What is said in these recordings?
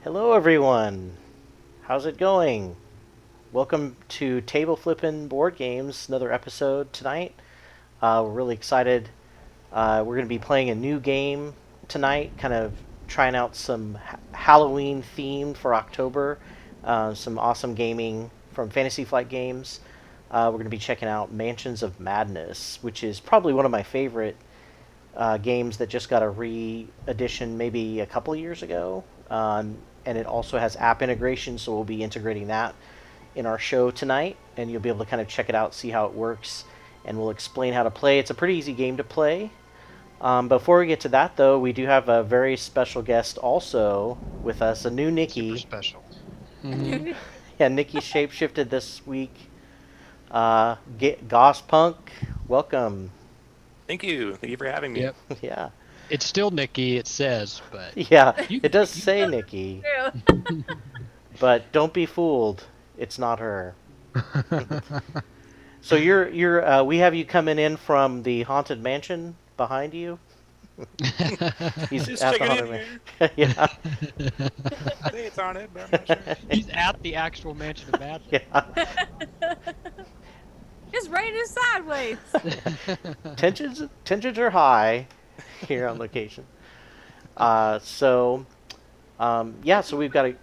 Hello, everyone. How's it going? Welcome to Table Flippin' Board Games, another episode tonight. We're really excited. We're going to be playing a new game tonight, kind of trying out some Halloween themed for October. Some awesome gaming from Fantasy Flight Games. We're going to be checking out Mansions of Madness, which is probably one of my favorite games that just got a re-edition maybe a couple of years ago. And it also has app integration, so we'll be integrating that in our show tonight, and you'll be able to kind of check it out, see how it works, and we'll explain how to play. It's a pretty easy game to play. Before we get to that, though, we do have a very special guest also with us, a new Nikki. Super special. Mm-hmm. Yeah, Nikki shapeshifted this week. Goss Punk, welcome. Thank you. Thank you for having me. Yep. Yeah. It's still Nikki, it says, but... Yeah, it does say Nikki. But don't be fooled. It's not her. So we have you coming in from the haunted mansion behind you. He's Just at the checking haunted in mansion. Yeah. I think it's on it, but I'm not sure. He's at the actual Mansion of Madness. Yeah. Just right in sideways. Tensions are high here on location. So we've got a.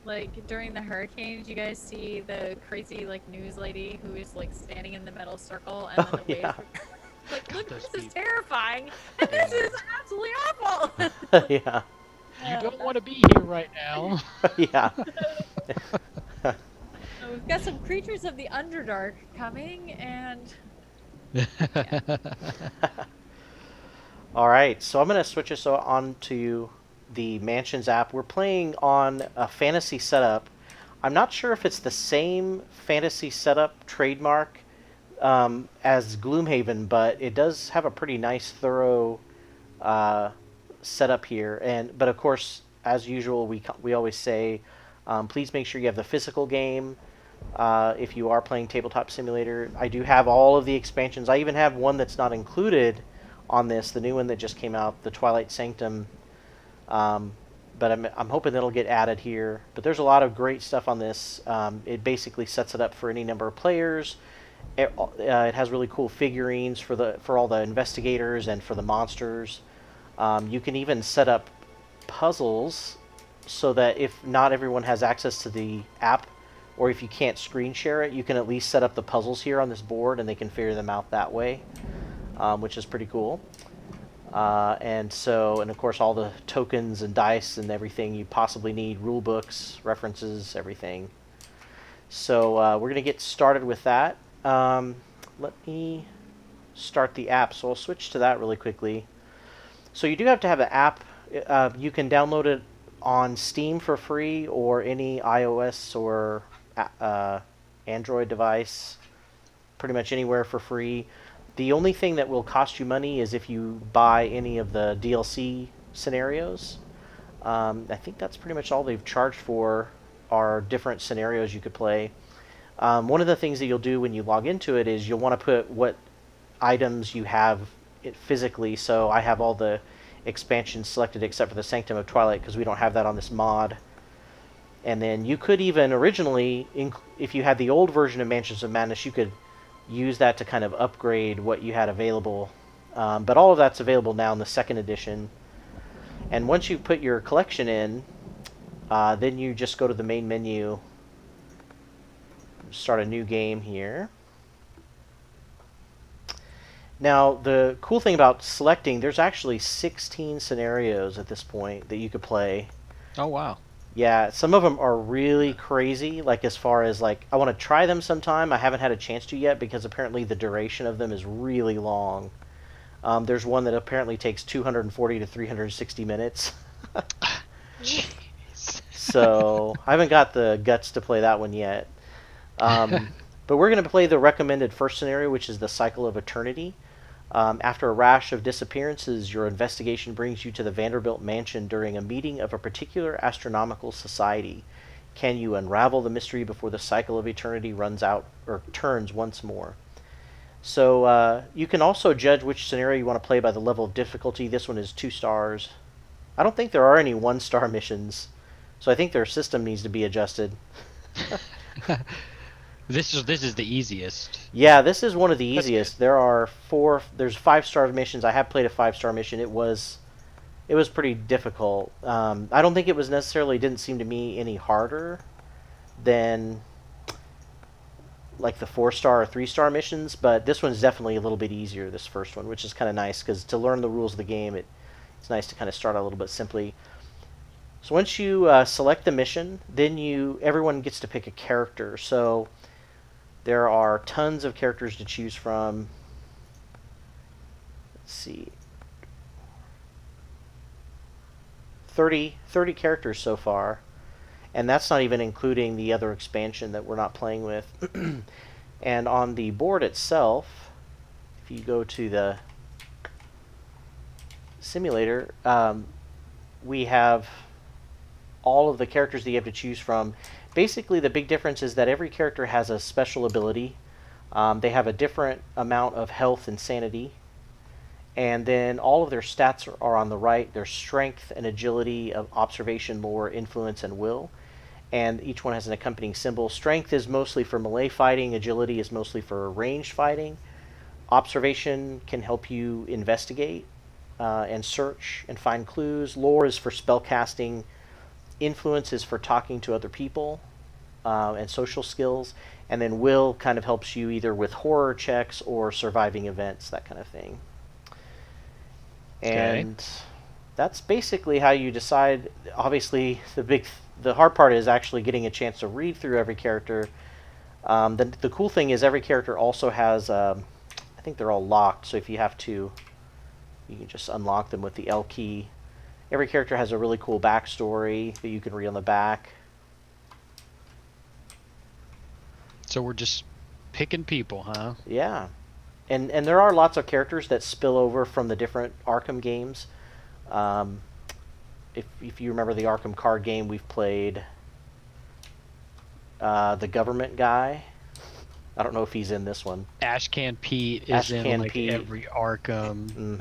Like during the hurricane, did you guys see the crazy news lady who is standing in the metal circle and then the waves? Yeah. Look, those this is people. terrifying. And this is absolutely awful. Yeah. You don't want to be here right now. Yeah. So we've got some creatures of the Underdark coming, and All right, so I'm going to switch us on to the Mansions app. We're playing on a fantasy setup. I'm not sure if it's the same fantasy setup trademark as Gloomhaven, but it does have a pretty nice, thorough setup here. But of course, as usual, we always say, please make sure you have the physical game. If you are playing Tabletop Simulator, I do have all of the expansions. I even have one that's not included on this, the new one that just came out, the Twilight Sanctum. But I'm hoping that'll get added here. But there's a lot of great stuff on this. It basically sets it up for any number of players. It has really cool figurines for all the investigators and for the monsters. You can even set up puzzles so that if not everyone has access to the app, or if you can't screen share it, you can at least set up the puzzles here on this board and they can figure them out that way, which is pretty cool. And of course, all the tokens and dice and everything you possibly need, rule books, references, everything. So we're going to get started with that. Let me start the app. So I'll switch to that really quickly. So you do have to have an app. You can download it on Steam for free or any iOS or Android device, pretty much anywhere for free. The only thing that will cost you money is if you buy any of the DLC scenarios. I think that's pretty much all they've charged for are different scenarios you could play. One of the things that you'll do when you log into it is you'll want to put what items you have physically. So I have all the expansions selected except for the Sanctum of Twilight because we don't have that on this mod. And then you could even originally, if you had the old version of Mansions of Madness, you could use that to kind of upgrade what you had available. But all of that's available now in the second edition. And once you put your collection in, then you just go to the main menu, start a new game here. Now, the cool thing about selecting, there's actually 16 scenarios at this point that you could play. Oh, wow. Yeah, some of them are really crazy, as far as, I want to try them sometime. I haven't had a chance to yet because apparently the duration of them is really long. There's one that apparently takes 240 to 360 minutes. Jeez. So, I haven't got the guts to play that one yet. But we're going to play the recommended first scenario, which is the Cycle of Eternity. After a rash of disappearances, your investigation brings you to the Vanderbilt Mansion during a meeting of a particular astronomical society. Can you unravel the mystery before the Cycle of Eternity runs out or turns once more? So you can also judge which scenario you want to play by the level of difficulty. This one is 2 stars. I don't think there are any 1-star missions. So I think their system needs to be adjusted. This is the easiest. Yeah, this is one of the That's good. easiest. There's 5-star missions. I have played a 5-star mission. It was pretty difficult. I don't think it was necessarily didn't seem to me any harder than like the 4-star or 3-star missions, but this one's definitely a little bit easier. This first one, which is kind of nice because to learn the rules of the game, it's nice to kind of start out a little bit simply. So once you select the mission, then everyone gets to pick a character. So there are tons of characters to choose from. Let's see. 30 characters so far. And that's not even including the other expansion that we're not playing with. And on the board itself, if you go to the simulator, we have all of the characters that you have to choose from. Basically, the big difference is that every character has a special ability. They have a different amount of health and sanity. And then all of their stats are on the right. Their strength and agility, of observation, lore, influence, and will. And each one has an accompanying symbol. Strength is mostly for melee fighting. Agility is mostly for ranged fighting. Observation can help you investigate and search and find clues. Lore is for spell casting. Influence is for talking to other people and social skills. And then will kind of helps you either with horror checks or surviving events, that kind of thing. And that's basically how you decide. Obviously, the hard part is actually getting a chance to read through every character. The cool thing is every character also has, I think they're all locked, so if you have to, you can just unlock them with the L key. Every character has a really cool backstory that you can read on the back. So we're just picking people, huh? Yeah. And there are lots of characters that spill over from the different Arkham games. If you remember the Arkham card game, we've played the government guy. I don't know if he's in this one. Ashcan Pete is in like every Arkham. Mhm.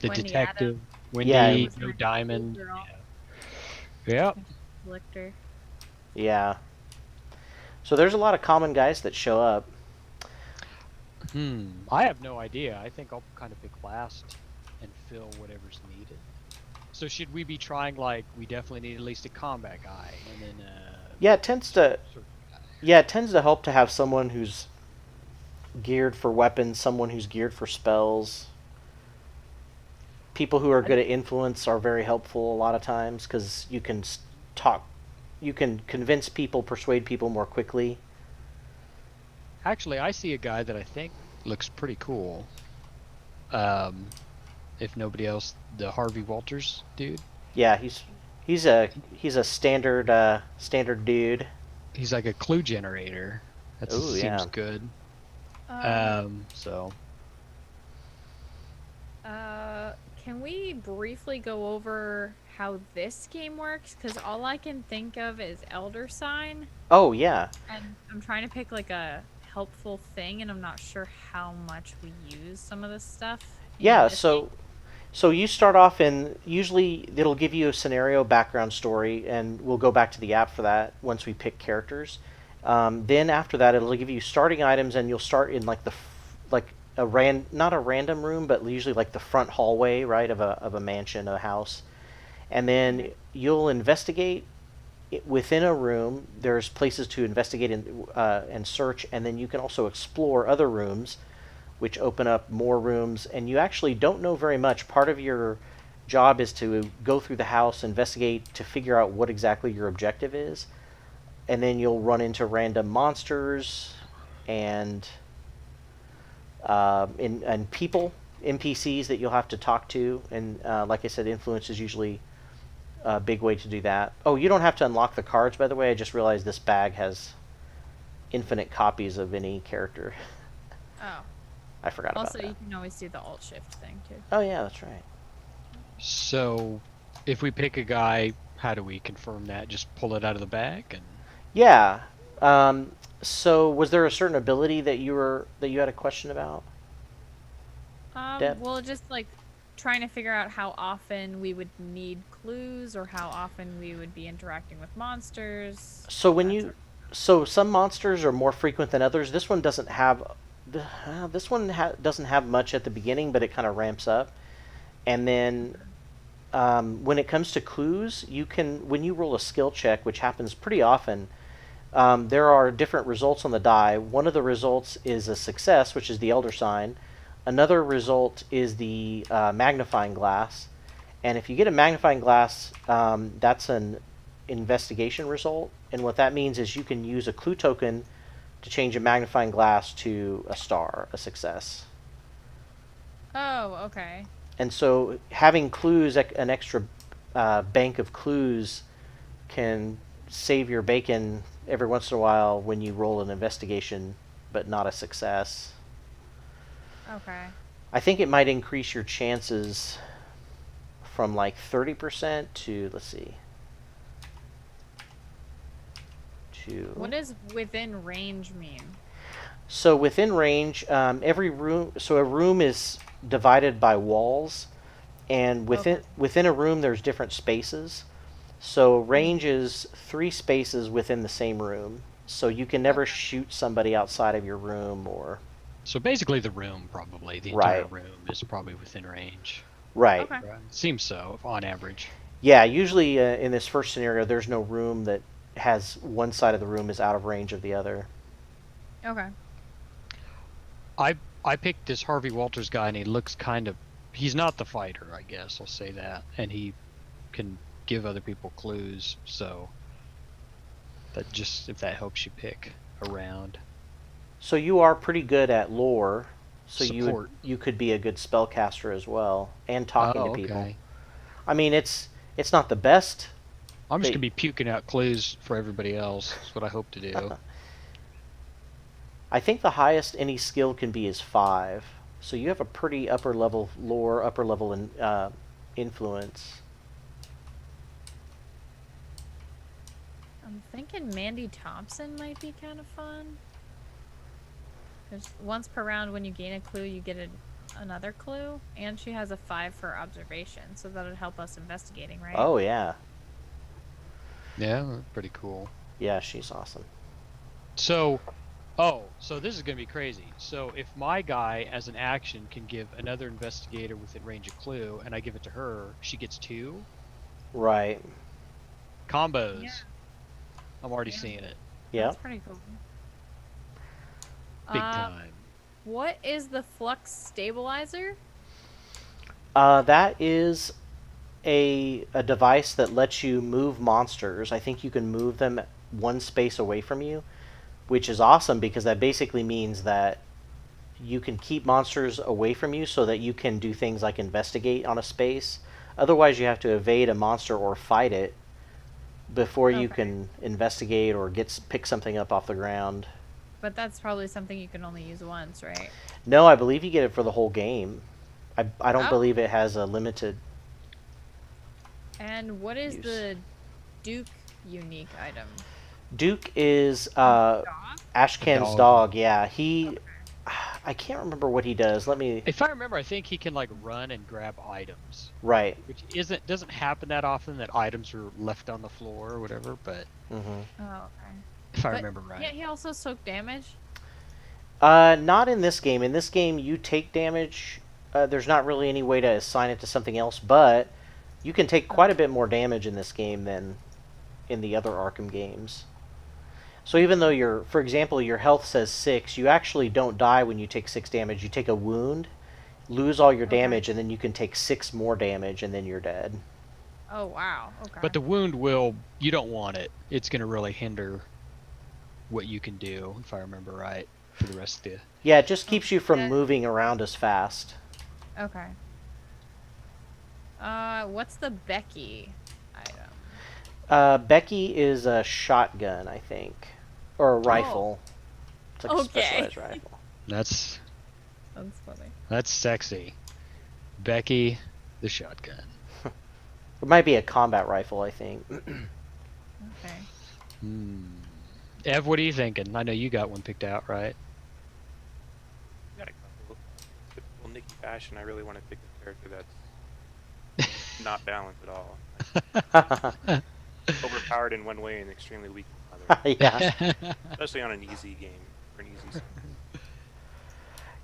The Wendy detective, Adams. Wendy, Yeah. No Diamond. Girl. Yeah. Lictor. Yeah. So there's a lot of common guys that show up. I have no idea. I think I'll kind of pick last and fill whatever's needed. So should we be trying like we definitely need at least a combat guy and then Yeah, it tends to sort of guy. Yeah, it tends to help to have someone who's geared for weapons, someone who's geared for spells. People who are good at influence are very helpful a lot of times because you can convince people, persuade people more quickly. Actually, I see a guy that I think looks pretty cool. If nobody else, the Harvey Walters dude. Yeah, he's a standard dude. He's like a clue generator. That Ooh, seems yeah. good. So Can we briefly go over how this game works? Because all I can think of is Elder Sign, Oh yeah. and I'm trying to pick like a helpful thing, and I'm not sure how much we use some of this stuff. in Yeah, this so game. so you start off and usually it'll give you a scenario background story and we'll go back to the app for that once we pick characters. Then after that it'll give you starting items and you'll start in like not a random room but usually like the front hallway, right, of a mansion, a house. And then you'll investigate within a room. There's places to investigate and search, and then you can also explore other rooms which open up more rooms, and you actually don't know very much. Part of your job is to go through the house, investigate to figure out what exactly your objective is, and then you'll run into random monsters and people, NPCs that you'll have to talk to, and like I said, influence is usually a big way to do that. Oh, you don't have to unlock the cards, by the way. I just realized this bag has infinite copies of any character. Oh. I forgot about Also, that. you can always do the alt shift thing too. Oh yeah, that's right. So, if we pick a guy, how do we confirm that? Just pull it out of the bag and. Yeah. So, was there a certain ability that you had a question about? Deb? Well, just like trying to figure out how often we would need clues or how often we would be interacting with monsters. So when that you, sort so some monsters are more frequent than others. This one doesn't have, doesn't have much at the beginning, but it kind of ramps up. And then when it comes to clues, you can, when you roll a skill check, which happens pretty often, there are different results on the die. One of the results is a success, which is the Elder Sign. Another result is the magnifying glass. And if you get a magnifying glass, that's an investigation result. And what that means is you can use a clue token to change a magnifying glass to a star, a success. Oh, okay. And so having clues, an extra bank of clues, can save your bacon every once in a while when you roll an investigation, but not a success. Okay. I think it might increase your chances from like 30% to, let's see, to... What does within range mean? So within range, every room, so a room is divided by walls, and within a room there's different spaces. So range is 3 spaces within the same room. So you can never shoot somebody outside of your room or... So basically the room, probably. The Right. entire room is probably within range. Right. Okay. Right. Seems so, on average. Yeah, usually in this first scenario, there's no room that has one side of the room is out of range of the other. Okay. I picked this Harvey Walters guy, and he looks kind of... He's not the fighter, I guess, I'll say that. And he can give other people clues, so... That just, if that helps you pick around. So you are pretty good at lore, so Support. you could be a good spellcaster as well, and talking to people. Okay. I mean, it's not the best. I'm just They- gonna be puking out clues for everybody else. That's what I hope to do. I think the highest any skill can be is 5. So you have a pretty upper level lore, upper level influence. I'm thinking Mandy Thompson might be kind of fun. Because once per round, when you gain a clue, you get another clue, and she has a 5 for observation, so that would help us investigating, right? Oh yeah, Yeah, pretty cool. yeah, she's awesome. So, so this is gonna be crazy. So if my guy, as an action, can give another investigator within range a clue, and I give it to her, she gets 2 Right. combos. Yeah. I'm already Yeah. seeing it. Yeah. That's pretty cool. Big time. What is the flux stabilizer? That is a device that lets you move monsters. I think you can move them one space away from you, which is awesome because that basically means that you can keep monsters away from you so that you can do things like investigate on a space. Otherwise, you have to evade a monster or fight it before you Okay. can investigate or pick something up off the ground. But that's probably something you can only use once, right? No, I believe you get it for the whole game. I don't Oh. believe it has a limited... And what is Use. the Duke unique item? Duke is Dog? Ashcan's Dog. dog. Yeah, he... I can't remember what he does. Let me... If I remember, I think he can like run and grab items, Right. which doesn't happen that often that items are left on the floor or whatever. But hmm Oh, okay. if I But remember right, Can't he also soak damage? Not in this game. In this game, you take damage. There's not really any way to assign it to something else, but you can take quite a bit more damage in this game than in the other Arkham games. So even though for example, your health says 6, you actually don't die when you take 6 damage. You take a wound, lose all your Okay. damage, and then you can take 6 more damage, and then you're dead. Oh, wow. Okay. but the wound you don't want it. It's gonna really hinder what you can do, if I remember right, for the rest of the. Yeah, it just keeps you from Okay. moving around as fast. Okay. What's the Becky item? Becky is a shotgun, I think. Or a rifle. It's like a Okay. specialized rifle. That's That's funny. sexy. Becky, the shotgun. It might be a combat rifle, I think. Okay. Ev, what are you thinking? I know you got one picked out, right? Got a couple. Typical Nikki fashion, I really want to pick a character that's not balanced at all. Overpowered in one way and extremely weak in another. Yeah. Especially on an easy game or an easy.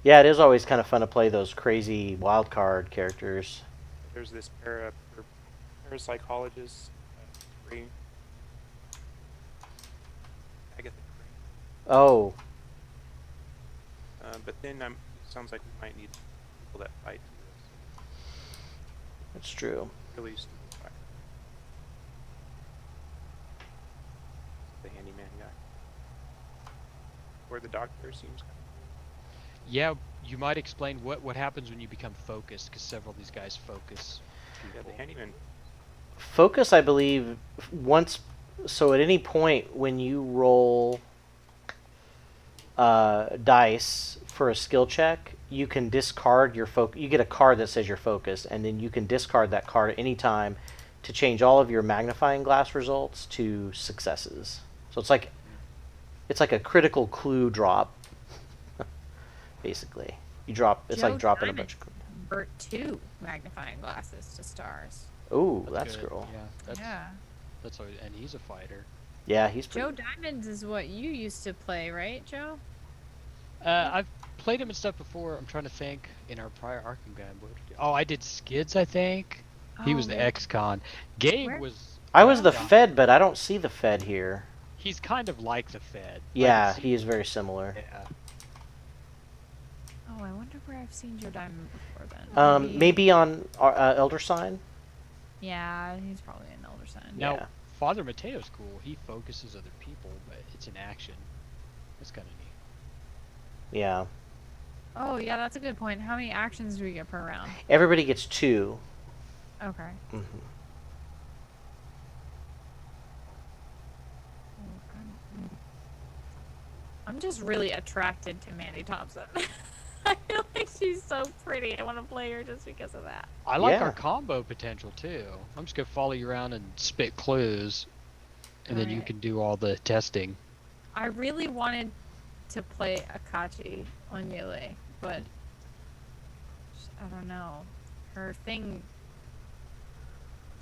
Yeah, it is always kind of fun to play those crazy wild card characters. There's this parapsychologist, Green. Agatha Green. Oh, But then sounds like we might need people that fight through that's true. this. Really stupid fight. The handyman guy. Or the doctor seems kind of Yeah, you might explain what happens when you become focused, because several of these guys focus. yeah, the handyman. Focus, I believe, once. So at any point when you roll dice for a skill check, you can discard your focus. You get a card that says you're focused, and then you can discard that card at any time to change all of your magnifying glass results to successes. So it's like a critical clue drop. Basically, you drop. It's like Joe dropping a Diamond bunch of. convert 2 magnifying glasses to stars. Oh, that's good. cool. Yeah, Yeah. that's always, and he's a fighter. Yeah, he's pretty. Joe Diamonds is what you used to play, right, Joe? I've played him and stuff before. I'm trying to think. In our prior Arkham game, oh, I did Skids, I think. He was the yeah. ex-con. Gabe Where? was. I was the Yeah. Fed, but I don't see the Fed here. He's kind of like the Fed. Yeah, Like, he is very similar. Yeah. Oh, I wonder where I've seen Joe Diamond before then. Maybe on Elder Sign. Yeah, he's probably an elder sign. Now, Yeah. Father Mateo's cool. He focuses other people, but it's an action. That's kind of neat. Yeah. Oh, yeah, that's a good point. How many actions do we get per round? Everybody gets 2. Okay. Hmm. I'm just really attracted to Mandy Thompson. I feel like she's so pretty. I want to play her just because of that. I like Yeah. our combo potential too. I'm just gonna follow you around and spit clues, and then you Alright. can do all the testing. I really wanted to play Akachi on Yule, but I don't know. Her thing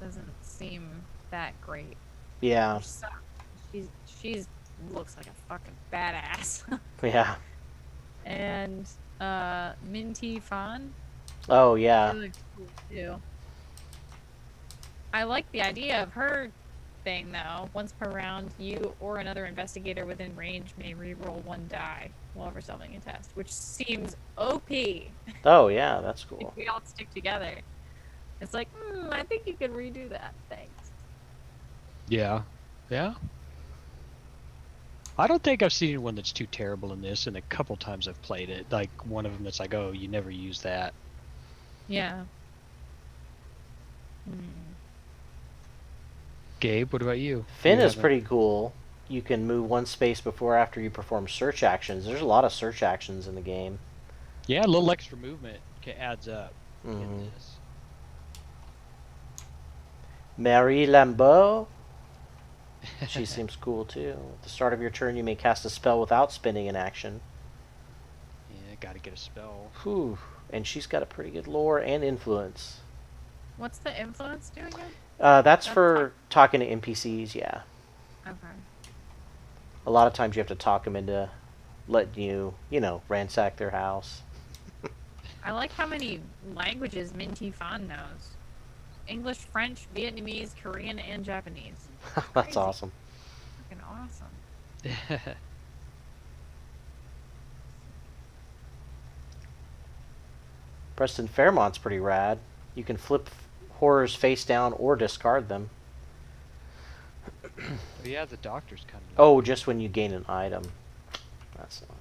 doesn't seem that great. Yeah. Which sucks. She's looks like a fucking badass. Yeah. And Minty Fan, Oh, she yeah. looks cool too. I like the idea of her thing though. Once per round, you or another investigator within range may re-roll 1 die while resolving a test, which seems OP Oh, yeah. That's if cool. we all stick together. It's like, I think you could redo that. Thanks. Yeah. Yeah. I don't think I've seen one that's too terrible in this, and a couple times I've played it. Like one of them that's like, oh, you never use that. Yeah. Gabe, what about you? Finn You is have a- pretty cool. You can move 1 space before or after you perform search actions. There's a lot of search actions in the game. Yeah, a little extra movement adds up Mhm. in this. Marie Lambeau. She seems cool too. At the start of your turn, you may cast a spell without spending an action. Yeah, gotta get a spell. Whew. And she's got a pretty good lore and influence. What's the influence doing again? That's That's for talking to NPCs, yeah. Okay. A lot of times you have to talk them into letting you, ransack their house. I like how many languages Minty Fan knows. English, French, Vietnamese, Korean, and Japanese. That's Crazy. awesome. Fucking awesome. Preston Fairmont's pretty rad. You can flip horrors face down or discard them. Yeah, the doctor's kind of. Oh, just when you gain an item. That's not.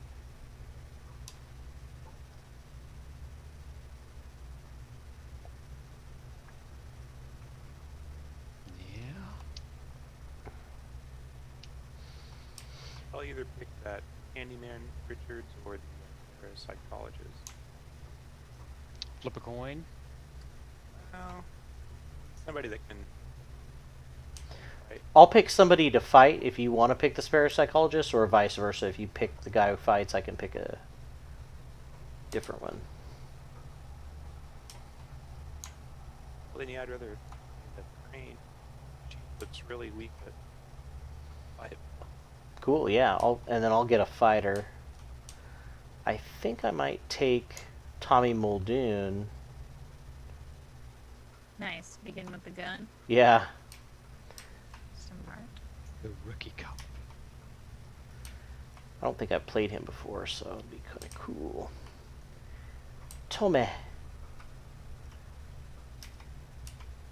Yeah. I'll either pick that handyman Richards or the parapsychologist. Flip a coin. Well, somebody that can. Right. I'll pick somebody to fight if you want to pick the parapsychologist, or vice versa. If you pick the guy who fights, I can pick a different one. Well, then yeah, I'd rather the train. She looks really weak, but fight. Cool, yeah. And then I'll get a fighter. I think I might take Tommy Muldoon. Nice. Begin with the gun. Yeah. Smart. The rookie cop. I don't think I've played him before, so it'd be kind of cool. Tome.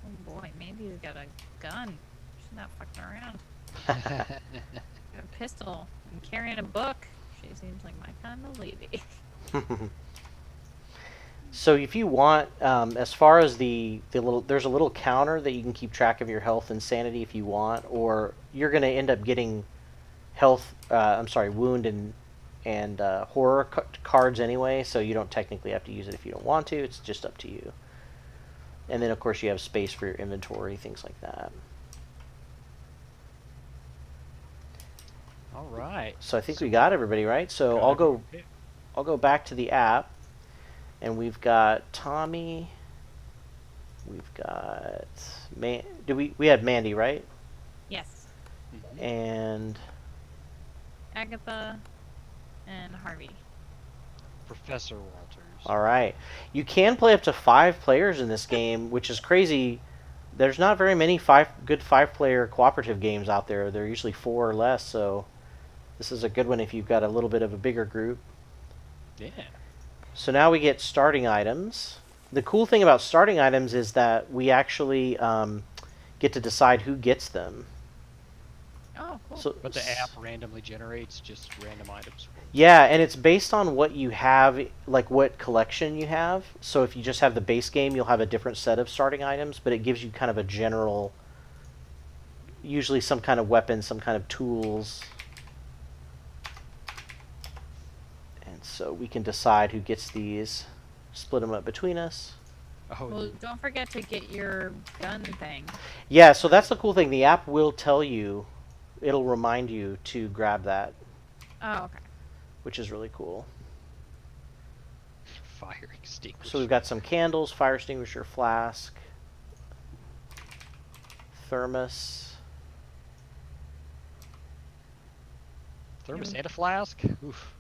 Oh boy, Mandy's got a gun. She's not fucking around. Got a pistol and carrying a book. She seems like my kind of lady. So if you want, as far as the little, there's a little counter that you can keep track of your health and sanity if you want, or you're going to end up getting health, wound and horror cards anyway, so you don't technically have to use it if you don't want to. It's just up to you. And then of course you have space for your inventory, things like that. All right. So I think we got everybody, right? So I'll go back to the app, and we've got Tommy. We've got we had Mandy, right? Yes. And Agatha and Harvey. Professor Walters. all right, you can play up to 5 players in this game, which is crazy. There's not very many good 5-player cooperative games out there. They're usually 4 or less, so this is a good one if you've got a little bit of a bigger group. Yeah. So now we get starting items. The cool thing about starting items is that we actually get to decide who gets them. Oh, cool. So, But the app randomly generates just random items. yeah, and it's based on what you have, like what collection you have. So if you just have the base game, you'll have a different set of starting items, but it gives you kind of a general, usually some kind of weapon, some kind of tools. And so we can decide who gets these, split them up between us. Oh, Well, don't forget to get your gun thing. Yeah, so that's the cool thing. The app will tell you, it'll remind you to grab that, Oh, okay. which is really cool. fire extinguisher. So we've got some candles, fire extinguisher, flask, thermos. Thermos and a flask. Oof.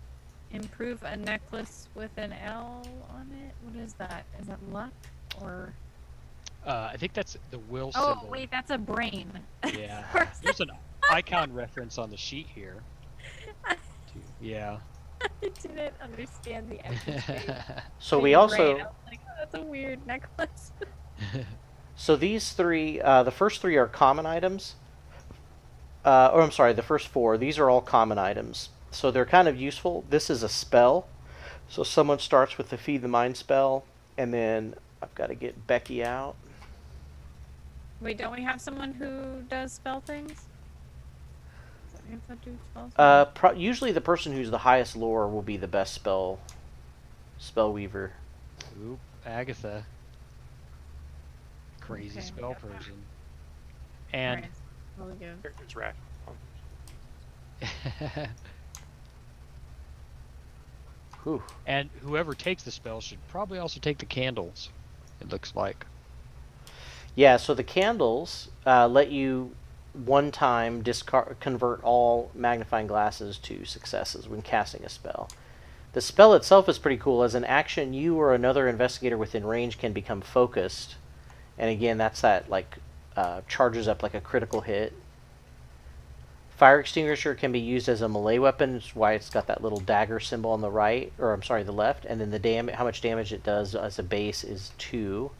Improve a necklace with an L on it. What is that? Is that luck or? I think that's the will Oh symbol. wait, that's a brain. Yeah. There's an icon reference on the sheet here. Yeah. I didn't understand the empty space. So we Brain. also, I was like, oh, that's a weird necklace. so these 3, the first 3 are common items. Or I'm sorry, the first 4. These are all common items. So they're kind of useful. This is a spell. So someone starts with the Feed the Mind spell, and then I've got to get Becky out. Wait, don't we have someone who does spell things? Does that have to do spells? Usually the person who's the highest lore will be the best spell weaver. Oop, Agatha. Crazy Okay. spell person. And Alright, really good. Character's rash. Whew. and whoever takes the spell should probably also take the candles. It looks like. Yeah, so the candles let you one time convert all magnifying glasses to successes when casting a spell. The spell itself is pretty cool. As an action, you or another investigator within range can become focused. And again, that's that, like, charges up like a critical hit. Fire extinguisher can be used as a melee weapon. That's why it's got that little dagger symbol on the right, or I'm sorry, the left. And then the how much damage it does as a base is 2.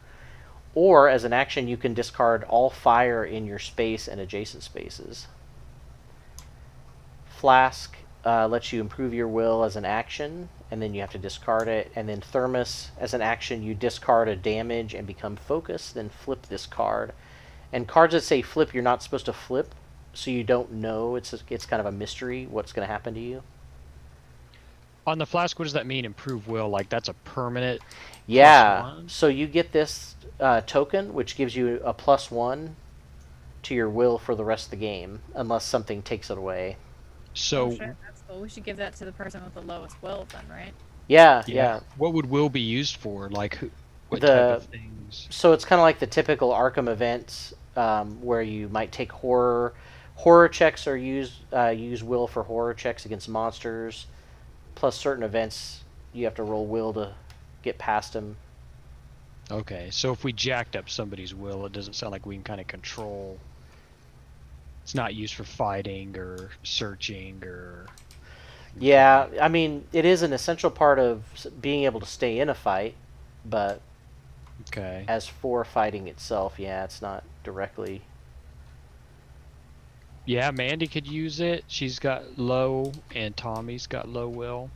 Or as an action, you can discard all fire in your space and adjacent spaces. Flask lets you improve your will as an action, and then you have to discard it. And then Thermos, as an action, you discard a damage and become focused, then flip this card. And cards that say flip, you're not supposed to flip, so you don't know. It's kind of a mystery what's going to happen to you. On the flask, what does that mean? Improve will? Like that's a permanent. Yeah, +1? so you get this token, which gives you a +1 to your will for the rest of the game, unless something takes it away. So Oh, shit, that's cool. We should give that to the person with the lowest will then, right? Yeah. What would will be used for? Like, What type the of things? so it's kind of like the typical Arkham events, where you might take horror checks or use will for horror checks against monsters, plus certain events you have to roll will to get past them. Okay, so if we jacked up somebody's will, it doesn't sound like we can kind of control. It's not used for fighting or searching or. Yeah, I mean it is an essential part of being able to stay in a fight, but Okay. as for fighting itself, yeah, it's not directly. Yeah, Mandy could use it. She's got low, and Tommy's got low will.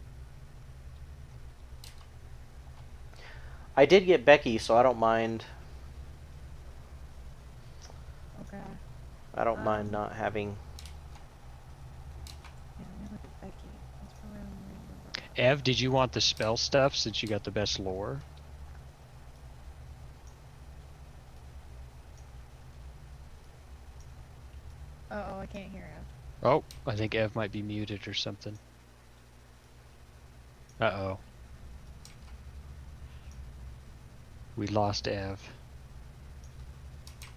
I did get Becky, so I don't mind. Okay. I don't mind not having. Yeah, let me look at Becky. That's probably what I'm reading about. Ev, did you want the spell stuff since you got the best lore? Oh, I can't hear him. Oh, I think Ev might be muted or something. Uh-oh. We lost Ev. You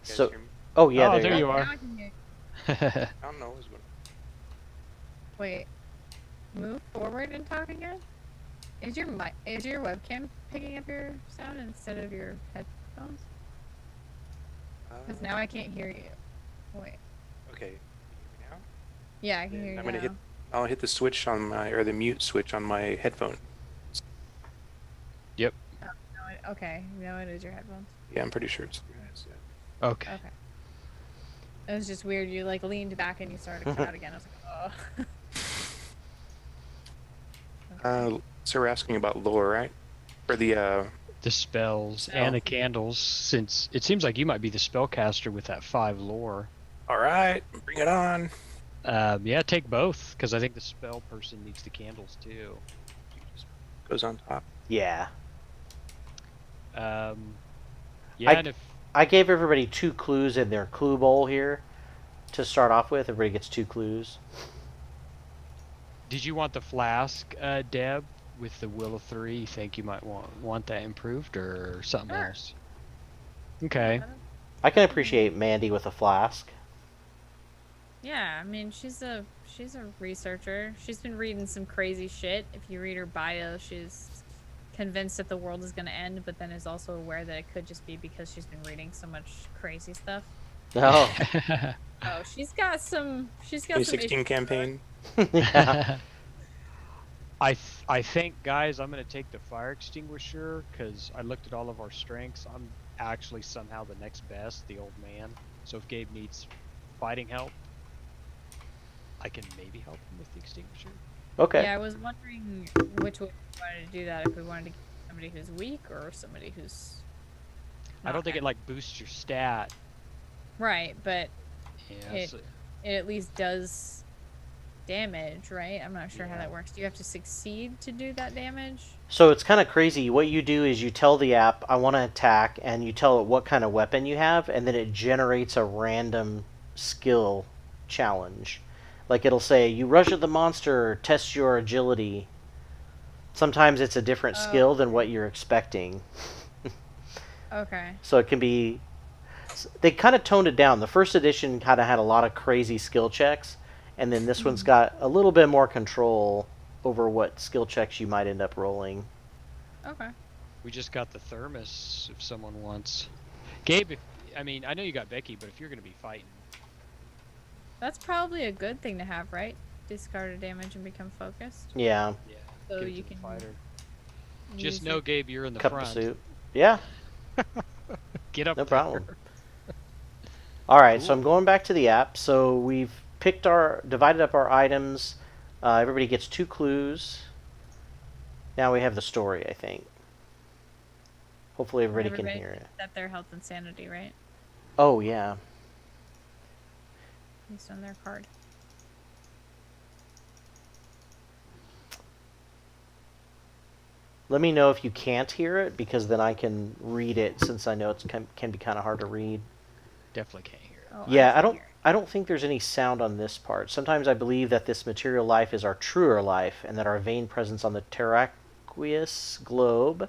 guys So, hear me? oh yeah, Oh, there, there you you are. Now I can hear. I don't know what's going Wait. Move forward and talk again? Is your webcam picking up your sound instead of your headphones? on. Because now I can't hear you. Wait. Okay. Can you hear me now? Yeah, I can hear you I'm gonna now. hit. I'll hit the switch on my or the mute switch on my headphone. Yep. No, okay, no, it is your headphones. Yeah, I'm pretty sure it's you guys. Yeah. Okay. Okay. It was just weird. You like leaned back and you started to cut out again. I was like, oh. So we're asking about lore, right? For the The spells Spell. and the candles, since it seems like you might be the spellcaster with that 5 lore. All right, bring it on. Yeah, take both, because I think the spell person needs the candles too. Goes on top. Yeah, Yeah, I- and if I gave everybody 2 clues in their clue bowl here to start off with. Everybody gets 2 clues. did you want the flask, Deb, with the will of 3? You think you might want that improved or something Sure. else? Okay. I can appreciate Mandy with a flask. Yeah, I mean, she's a researcher. She's been reading some crazy shit. If you read her bio, she's convinced that the world is going to end, but then is also aware that it could just be because she's been reading so much crazy stuff. Oh, Oh, she's got some 2016 issues. campaign. yeah. I think, guys, I'm going to take the fire extinguisher because I looked at all of our strengths. I'm actually somehow the next best, the old man. So if Gabe needs fighting help, I can maybe help him with the extinguisher. Okay. Yeah, I was wondering which way we wanted to do that. If we wanted to get somebody who's weak or somebody who's. I don't not think it like boosts your stat. Right, but Yeah. It- it at least does damage, right? I'm not sure how Yeah. that works. Do you have to succeed to do that damage? So it's kind of crazy. What you do is you tell the app, I want to attack, and you tell it what kind of weapon you have, and then it generates a random skill challenge. Like it'll say, you rush at the monster, test your agility. Sometimes it's a different skill than what you're expecting. Okay. So it can be. They kind of toned it down. The first edition kind of had a lot of crazy skill checks, and then this one's got a little bit more control over what skill checks you might end up rolling. Okay. We just got the thermos if someone wants. Gabe, I mean, I know you got Becky, but if you're going to be fighting. That's probably a good thing to have, right? Discard a damage and become focused. Yeah, Yeah. So give it you to the can fighter. use Just know, Gabe, you're in the cup front. of soup. Yeah, Get up no there. problem. All right, so Cool. I'm going back to the app. So we've divided up our items. Everybody gets 2 clues. Now we have the story, I think. Hopefully everybody can hear it. Set their health and sanity, right? Oh, yeah. Based on their card. Let me know if you can't hear it, because then I can read it, since I know it can be kind of hard to read. Definitely can't hear it. Oh, Yeah, can hear it. I don't think there's any sound on this part. Sometimes I believe that this material life is our truer life, and that our vain presence on the aqueous globe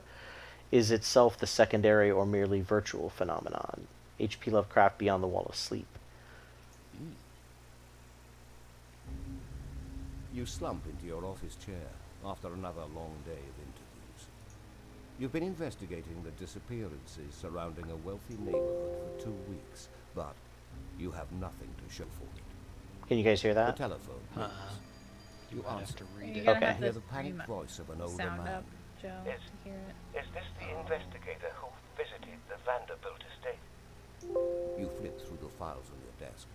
is itself the secondary or merely virtual phenomenon. H.P. Lovecraft, Beyond the Wall of Sleep. You slump into your office chair after another long day of interviews. You've been investigating the disappearances surrounding a wealthy neighborhood for 2 weeks, but you have nothing to show for it. Can you guys hear The that? telephone rings. You I have answer. to You read it. gotta Okay. have Hear the the panicked voice of an older sound man. up, Joe, Yes. to hear it. Is this the investigator who visited the Vanderbilt estate? You flip through the files on your desk.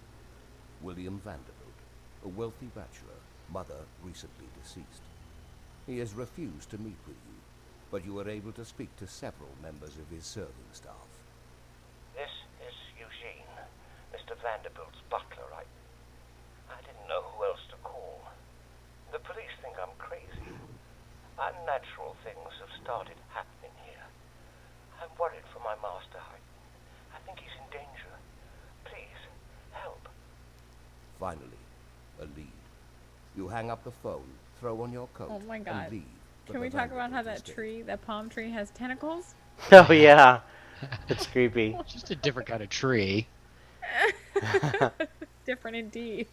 William Vanderbilt, a wealthy bachelor, mother recently deceased. He has refused to meet with you, but you were able to speak to several members of his serving staff. This is Eugene, Mr. Vanderbilt's butler. I didn't know who else to call. The police think I'm crazy. Unnatural things have started happening here. I'm worried for my master. I think he's in danger. Please, help. Finally, a lead. You hang up the phone, throw on your coat, Oh my God. and leave. for Can the we talk about how Vanderbilt that estate. that palm tree has tentacles? Oh, yeah. It's creepy. Just a different kind of tree. Different indeed.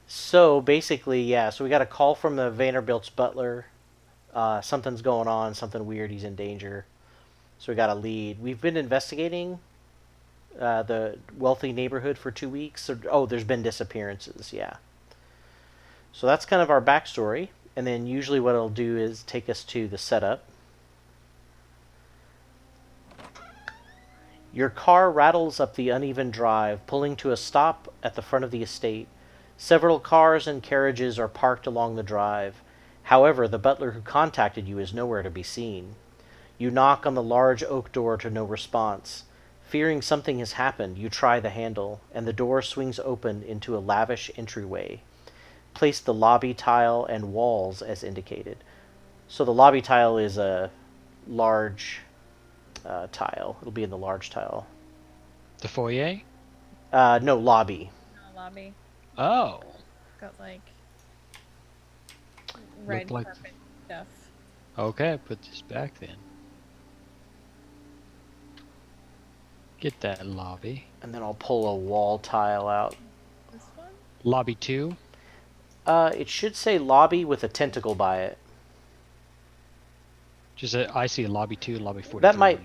So basically, yeah. So we got a call from the Vanderbilt's butler. Something's going on. Something weird. He's in danger. So we got a lead. We've been investigating the wealthy neighborhood for 2 weeks. There's been disappearances. Yeah. So that's kind of our backstory. And then usually what it'll do is take us to the setup. Your car rattles up the uneven drive, pulling to a stop at the front of the estate. Several cars and carriages are parked along the drive. However, the butler who contacted you is nowhere to be seen. You knock on the large oak door to no response. Fearing something has happened, you try the handle, and the door swings open into a lavish entryway. Place the lobby tile and walls as indicated. So the lobby tile is a large tile. It'll be in the large tile. The foyer? No, lobby. Lobby. Oh. Got like red like- carpet stuff. Okay, put this back then. Get that lobby. And then I'll pull a wall tile out. This one? Lobby 2? It should say lobby with a tentacle by it. Just I see a lobby 2 and lobby 43. That might-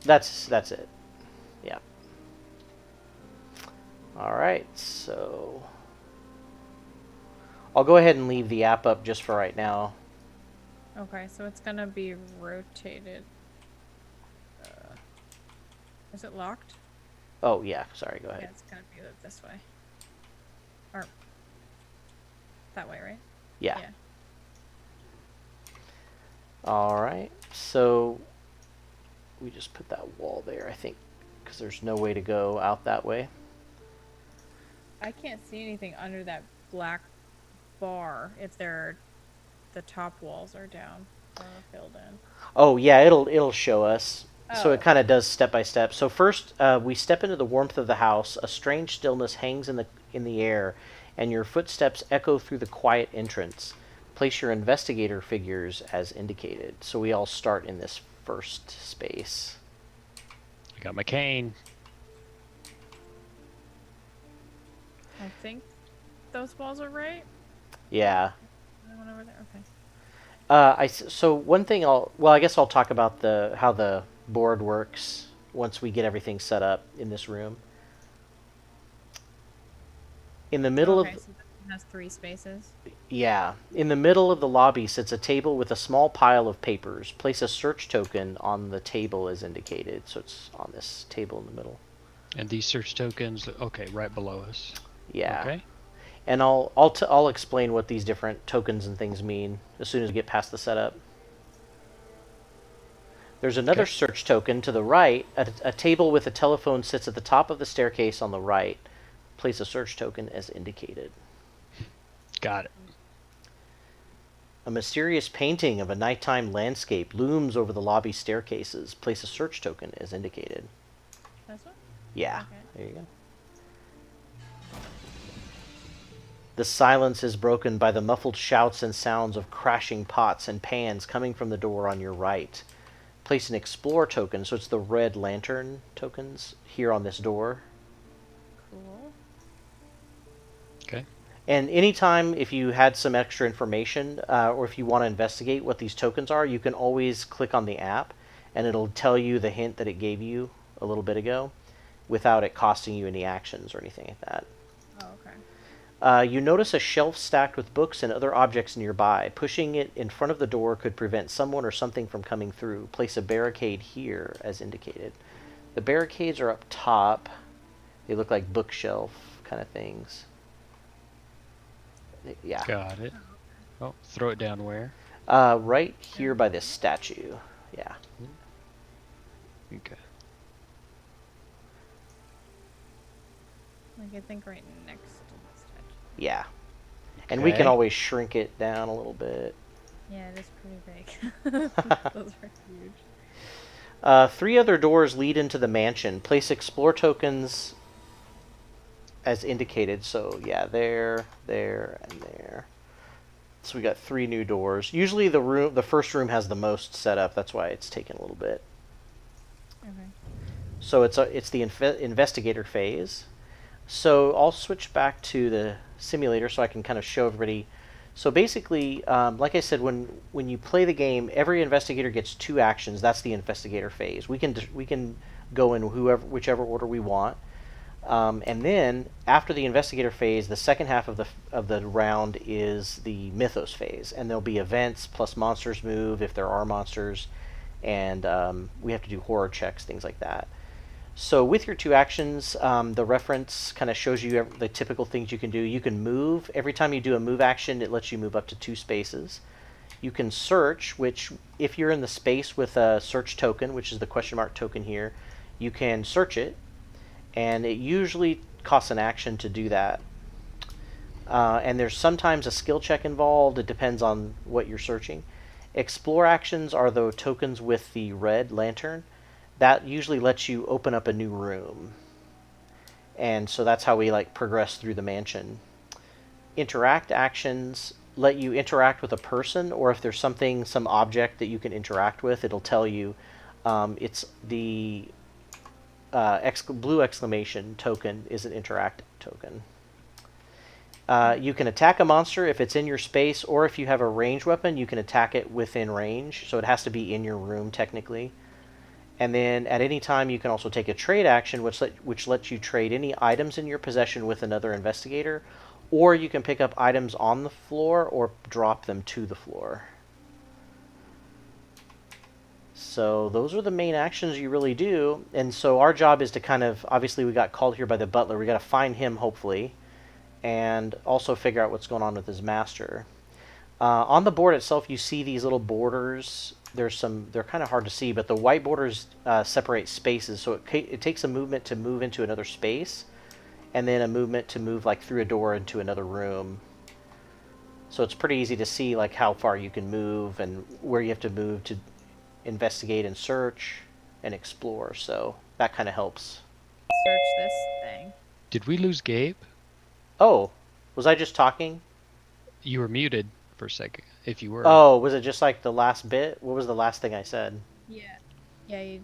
That's it. Yeah. Alright, so I'll go ahead and leave the app up just for right now. Okay, so it's gonna be rotated. Is it locked? Oh yeah, sorry, go Yeah, ahead. it's gonna be this way. Or that way, right? Yeah. Yeah. Alright, so we just put that wall there, I think, because there's no way to go out that way. I can't see anything under that black bar if the top walls are down or filled in. Oh yeah, it'll show us. So Oh. it kind of does step by step. So first, we step into the warmth of the house. A strange stillness hangs in the air, and your footsteps echo through the quiet entrance. Place your investigator figures as indicated. So we all start in this first space. I got my cane. I think those walls are right. Yeah. That one over there. Okay. So one thing I guess I'll talk about how the board works once we get everything set up in this room. In the middle Okay, of so this one has 3 spaces. Yeah. In the middle of the lobby sits a table with a small pile of papers. Place a search token on the table as indicated. So it's on this table in the middle. And these search tokens, okay, right below us. Yeah. Okay. And I'll explain what these different tokens and things mean as soon as we get past the setup. There's another Okay. search token to the right. A table with a telephone sits at the top of the staircase on the right. Place a search token as indicated. Got it. A mysterious painting of a nighttime landscape looms over the lobby staircases. Place a search token as indicated. This one? Yeah, Okay. there you go. The silence is broken by the muffled shouts and sounds of crashing pots and pans coming from the door on your right. Place an explore token, so it's the red lantern tokens, here on this door. Cool. Okay. And anytime if you had some extra information, or if you want to investigate what these tokens are, you can always click on the app, and it'll tell you the hint that it gave you a little bit ago, without it costing you any actions or anything like that. Oh, okay. You notice a shelf stacked with books and other objects nearby. Pushing it in front of the door could prevent someone or something from coming through. Place a barricade here, as indicated. The barricades are up top. They look like bookshelf kind of things. Yeah. Got it. Oh, throw it down where? Right here by this statue. Yeah. Okay. Like, I think right next to the statue. Yeah. And we can Okay. always shrink it down a little bit. Yeah, it is pretty big. Those are huge. 3 other doors lead into the mansion. Place explore tokens as indicated. So yeah, there, and there. So we got 3 new doors. Usually the first room has the most set up. That's why it's taken a little bit. Okay. So it's the investigator phase. So I'll switch back to the simulator so I can kind of show everybody. So basically, like I said, when you play the game, every investigator gets 2 actions. That's the investigator phase. We can go in whichever order we want, and then after the investigator phase, the second half of the round is the mythos phase, and there'll be events plus monsters move if there are monsters, and we have to do horror checks, things like that. So with your 2 actions, the reference kind of shows you the typical things you can do. You can move. Every time you do a move action, it lets you move up to 2 spaces. You can search, which if you're in the space with a search token, which is the question mark token here, you can search it, and it usually costs an action to do that. And there's sometimes a skill check involved. It depends on what you're searching. Explore actions are the tokens with the red lantern. That usually lets you open up a new room. And so that's how we progress through the mansion. Interact actions let you interact with a person, or if there's some object that you can interact with, it'll tell you. It's the blue exclamation token is an interact token. You can attack a monster if it's in your space, or if you have a ranged weapon, you can attack it within range. So it has to be in your room technically. And then at any time, you can also take a trade action, which lets you trade any items in your possession with another investigator, or you can pick up items on the floor or drop them to the floor. So those are the main actions you really do. And so our job is to obviously we got called here by the butler. We got to find him, hopefully, and also figure out what's going on with his master. On the board itself, you see these little borders. They're kind of hard to see, but the white borders separate spaces, so it takes a movement to move into another space, and then a movement to move through a door into another room. So it's pretty easy to see how far you can move and where you have to move to investigate and search and explore. So that kind of helps. Search this thing. Did we lose Gabe? Oh, was I just talking? You were muted for a second, if you were. Oh, was it just the last bit? What was the last thing I said? Yeah. Yeah,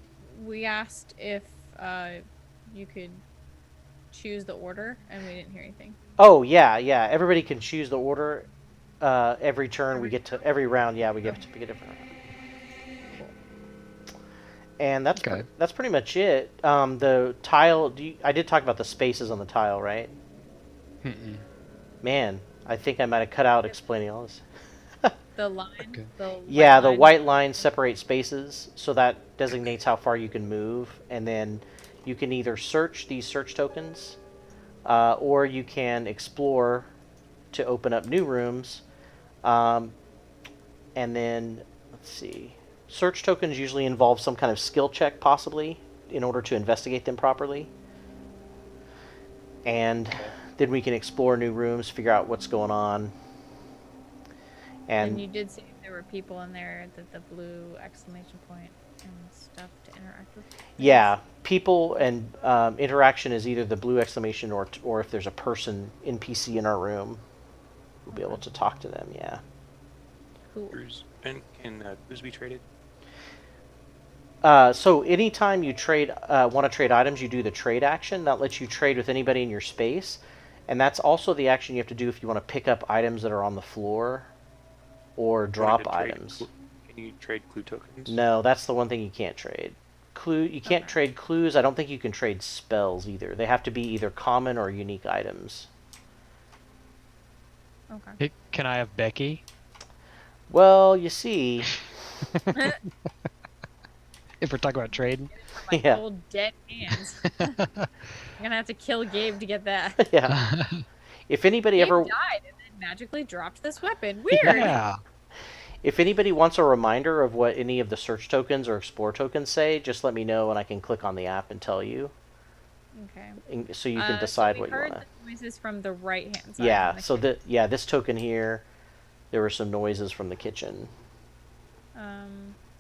we asked if you could choose the order, and we didn't hear anything. Oh, yeah. Everybody can choose the order. Every turn every round, we get to pick a different round. And that's Okay. that's pretty much it. The tile, I did talk about the spaces on the tile, right? Mm-mm. Man, I think I might have cut out explaining all this. The line. Okay. The white line separates spaces, so that designates how far you can move, and then you can either search these search tokens, or you can explore to open up new rooms, and then let's see. Search tokens usually involve some kind of skill check, possibly, in order to investigate them properly. And then we can explore new rooms, figure out what's going on. And you did say there were people in there that the blue exclamation point and stuff to interact with. Yeah, people and interaction is either the blue exclamation or if there's a person NPC in our room. You'll be able to talk to them, yeah. Cool. And can clues be traded? So anytime you want to trade items, you do the trade action. That lets you trade with anybody in your space. And that's also the action you have to do if you want to pick up items that are on the floor or drop items. Can you trade clue tokens? No, that's the one thing you can't trade. You can't trade clues. I don't think you can trade spells either. They have to be either common or unique items. Okay. Can I have Becky? Well, you see, If we're talking about trading. My Yeah. cold dead hands. I'm gonna have to kill Gabe to get that. yeah. If anybody Gabe ever, died and then magically dropped this weapon. Weird. Yeah. if anybody wants a reminder of what any of the search tokens or explore tokens say, just let me know and I can click on the app and tell you. Okay. So you can decide so what you want to. the noises from the right hand side. Yeah. from the So kitchen. this token here, there were some noises from the kitchen.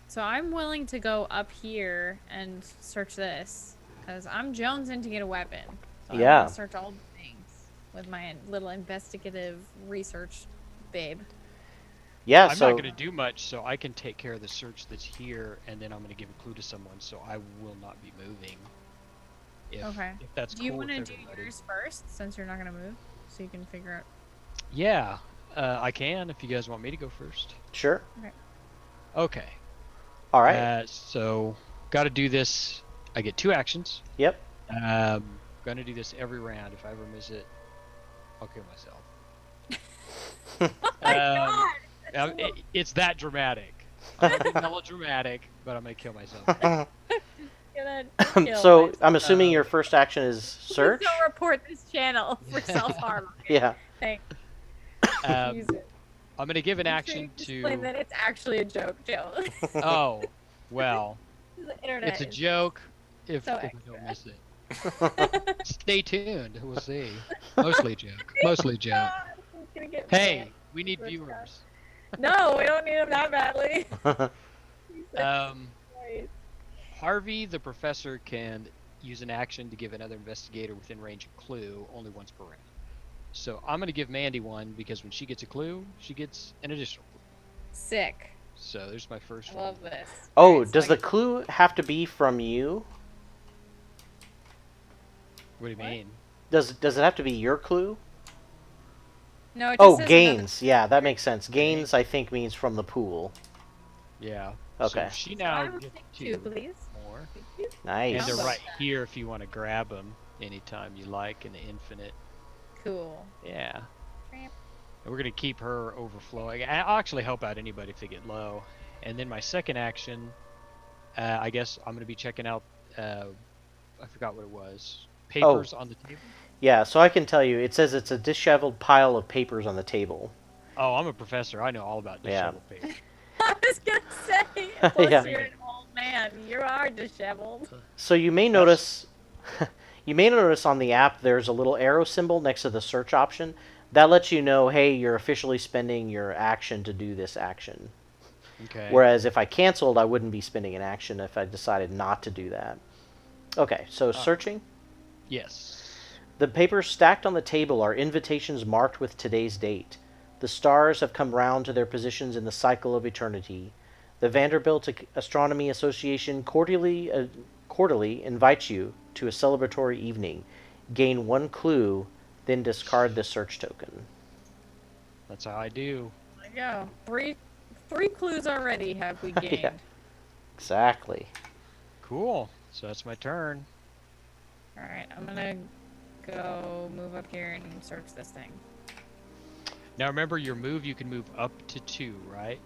So I'm willing to go up here and search this because I'm jonesing to get a weapon. So I Yeah. want to search all the things with my little investigative research, babe. Yeah. I'm so not going to do much, so I can take care of the search that's here, and then I'm going to give a clue to someone, so I will not be moving. Okay. If that's Do you cool want to with do everybody. yours first since you're not going to move? So you can figure out. Yeah, I can if you guys want me to go first. sure. Okay. All right. So, got to do this. I get 2 actions. Yep. Gonna do this every round. If I ever miss it, I'll kill myself. It's that dramatic. I'm not being melodramatic, but I'm gonna kill myself. So I'm assuming your first action is search. Don't report this channel for self-harm. Yeah. Thanks. Um, Use it. I'm gonna give an Make sure you action explain to. that it's actually a joke, Joe. Oh, well, The internet it's a is joke. If so we extra. don't miss it, stay tuned. We'll see. Mostly joke. Mostly joke. Ah, I'm gonna get Hey, mad. we need Let's viewers. No, we don't need them that badly. Right. Harvey, the professor, can use an action to give another investigator within range a clue only once per round. So I'm going to give Mandy one because when she gets a clue, she gets an additional clue. Sick. So there's my first I one. love this. Oh, Alright, so does I the get- clue have to be from you? What do you What? mean? Does it have to be your clue? No, it just Oh, says gains. Yeah, that makes sense. Gains, I think, means from the pool. Yeah. Okay. So she Another... now I would gets take 2 2, please. more. Thank you. Nice. And they're Combo right set. here if you want to grab them anytime you like in the infinite. Cool. Yeah. Tramp. And we're going to keep her overflowing. I'll actually help out anybody if they get low. And then my second action, I guess I'm going to be checking out, I forgot what it was, papers on the table. Yeah, so I can tell you, it says it's a disheveled pile of papers on the table. Oh, I'm a professor. I know all about Yeah. disheveled paper. I was gonna say, plus Yeah. you're an old man. You are disheveled. So you may notice, you may notice on the app there's a little arrow symbol next to the search option. That lets you know, hey, you're officially spending your action to do this action. Okay. Whereas if I canceled, I wouldn't be spending an action if I decided not to do that. Okay, so searching. Yes. The papers stacked on the table are invitations marked with today's date. The stars have come round to their positions in the cycle of eternity. The Vanderbilt Astronomy Association quarterly invites you to a celebratory evening. Gain 1 clue, then discard the search token. That's how I do. There you go. Three clues already have we gained. Yeah. Exactly. Cool. So that's my turn. Alright, I'm gonna go move up here and search this thing. Now remember, your move, you can move up to 2, right?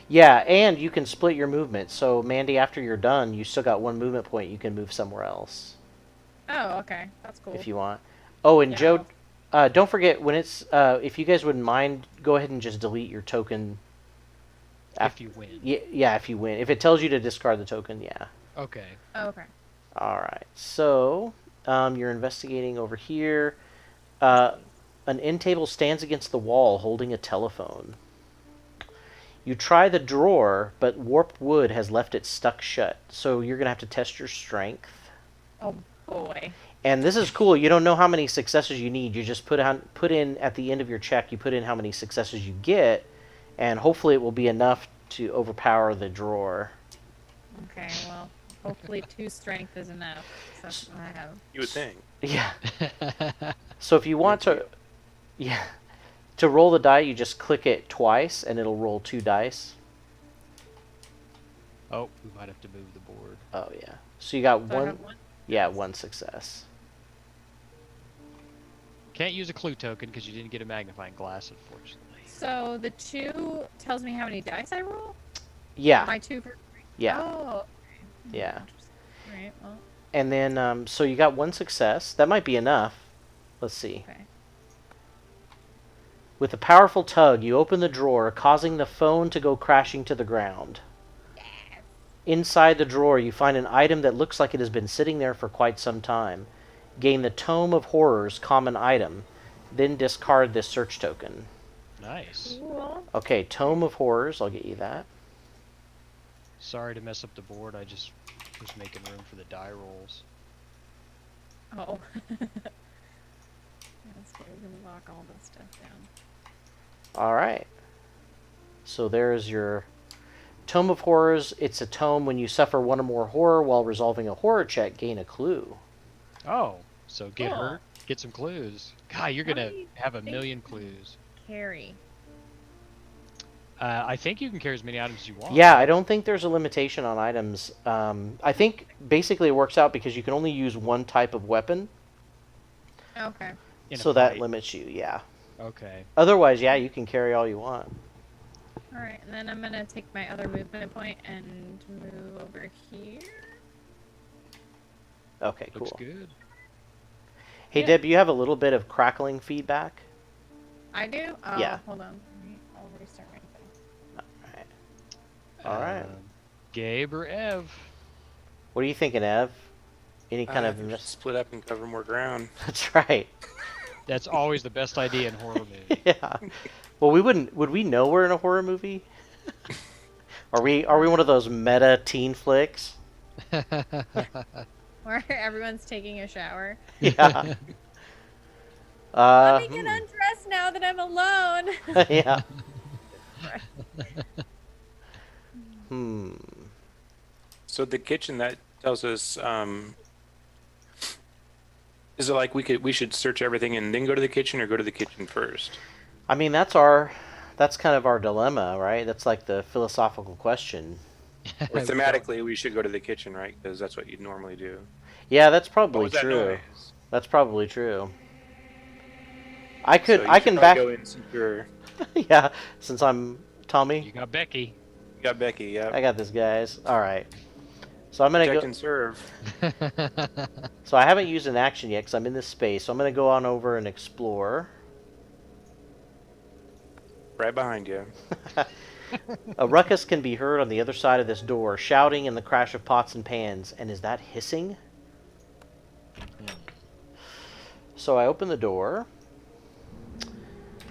Yeah, and you can split your movement. So, Mandy, after you're done, you still got 1 movement point. You can move somewhere else Oh, okay. That's cool. if you want. Oh, and Yeah, Joe, don't forget, when it's if you guys wouldn't mind, go ahead and just delete your token. If you win. Yeah, if you win. If it tells you to discard the token, yeah. Okay. Oh, okay. All right. So, you're investigating over here. An end table stands against the wall holding a telephone. You try the drawer, but warped wood has left it stuck shut. So you're going to have to test your strength. Oh boy. And this is cool. You don't know how many successes you need. You just put in at the end of your check. You put in how many successes you get, and hopefully it will be enough to overpower the drawer. Okay, well, hopefully 2 strength is enough. So that's what I have. You would think. Yeah. So if you want to, yeah, to roll the die, you just click it twice, and it'll roll 2 dice. Oh, we might have to move the board. Oh yeah. So you got So I one. have 1. Yeah, 1 success. Can't use a clue token because you didn't get a magnifying glass, unfortunately. So the 2 tells me how many dice I roll? Yeah. My 2 for... Yeah. Oh. Yeah. Right, well, And then, so you got 1 success. That might be enough. Let's see. okay. With a powerful tug, you open the drawer, causing the phone to go crashing to the ground. Inside the drawer, you find an item that looks like it has been sitting there for quite some time. Gain the Tome of Horrors common item, then discard this search token. Nice. Cool. Okay, Tome of Horrors, I'll get you that. Sorry to mess up the board. I just was making room for the die rolls. Oh. That's good. We can lock all this stuff down. Alright. So there's your Tome of Horrors. It's a tome when you suffer 1 or more horror while resolving a horror check, gain a clue. Oh, so get Cool. hurt, get some clues. God, you're How gonna many have a things million clues. Carry. I think you can carry as many items as you want. Yeah, I don't think there's a limitation on items. I think basically it works out because you can only use 1 type of weapon, Okay. In a so that fight. limits you, yeah. Okay. Otherwise, yeah, you can carry all you want. Alright, and then I'm gonna take my other movement point and move over here. Okay, Looks cool. good. Hey, Yeah. Deb, you have a little bit of crackling feedback. I do? Oh, Yeah. hold on. I'll restart my thing. Alright. Gabe or Ev? What are you thinking, Ev? Any kind of... I think we should split up and cover more ground. That's right. That's always the best idea in horror movie. Yeah. Well, would we know we're in a horror movie? Are we one of those meta teen flicks? Where everyone's taking a shower. Yeah. Let me get undressed now that I'm alone. Yeah. So the kitchen, that tells us, is it like we should search everything and then go to the kitchen, or go to the kitchen first? I mean, that's kind of our dilemma, right? That's like the philosophical question. Or thematically, we should go to the kitchen, right? Because that's what you'd normally do. Yeah, that's What probably was that true. noise? That's probably true. I So you I should can probably back. go in since you're- Yeah, since I'm Tommy, You got Becky. You got Becky, yeah. I got this, guys. All right. So I'm gonna Protect go. and serve. So I haven't used an action yet because I'm in this space. So I'm gonna go on over and explore. Right behind you. A ruckus can be heard on the other side of this door, shouting and the crash of pots and pans. And is that hissing? So I open the door.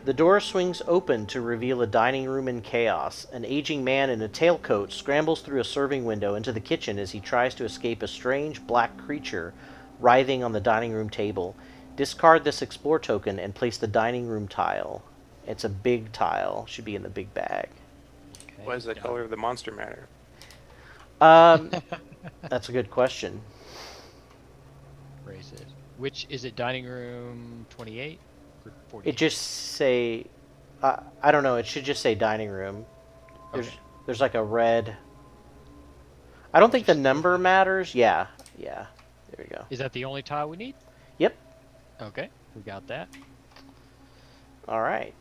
The door swings open to reveal a dining room in chaos. An aging man in a tailcoat scrambles through a serving window into the kitchen as he tries to escape a strange black creature writhing on the dining room table. Discard this explore token and place the dining room tile. It's a big tile. Should be in the big bag. Okay, What does the done. color of the monster matter? That's a good question. Raise it. Which is it? Dining room 28 or 48? It just say, I don't know. It should just say dining room. There's Okay. there's like a red. I don't think the number matters. Yeah, yeah. There we go. Is that the only tile we need? Yep. Okay, we got that. All right.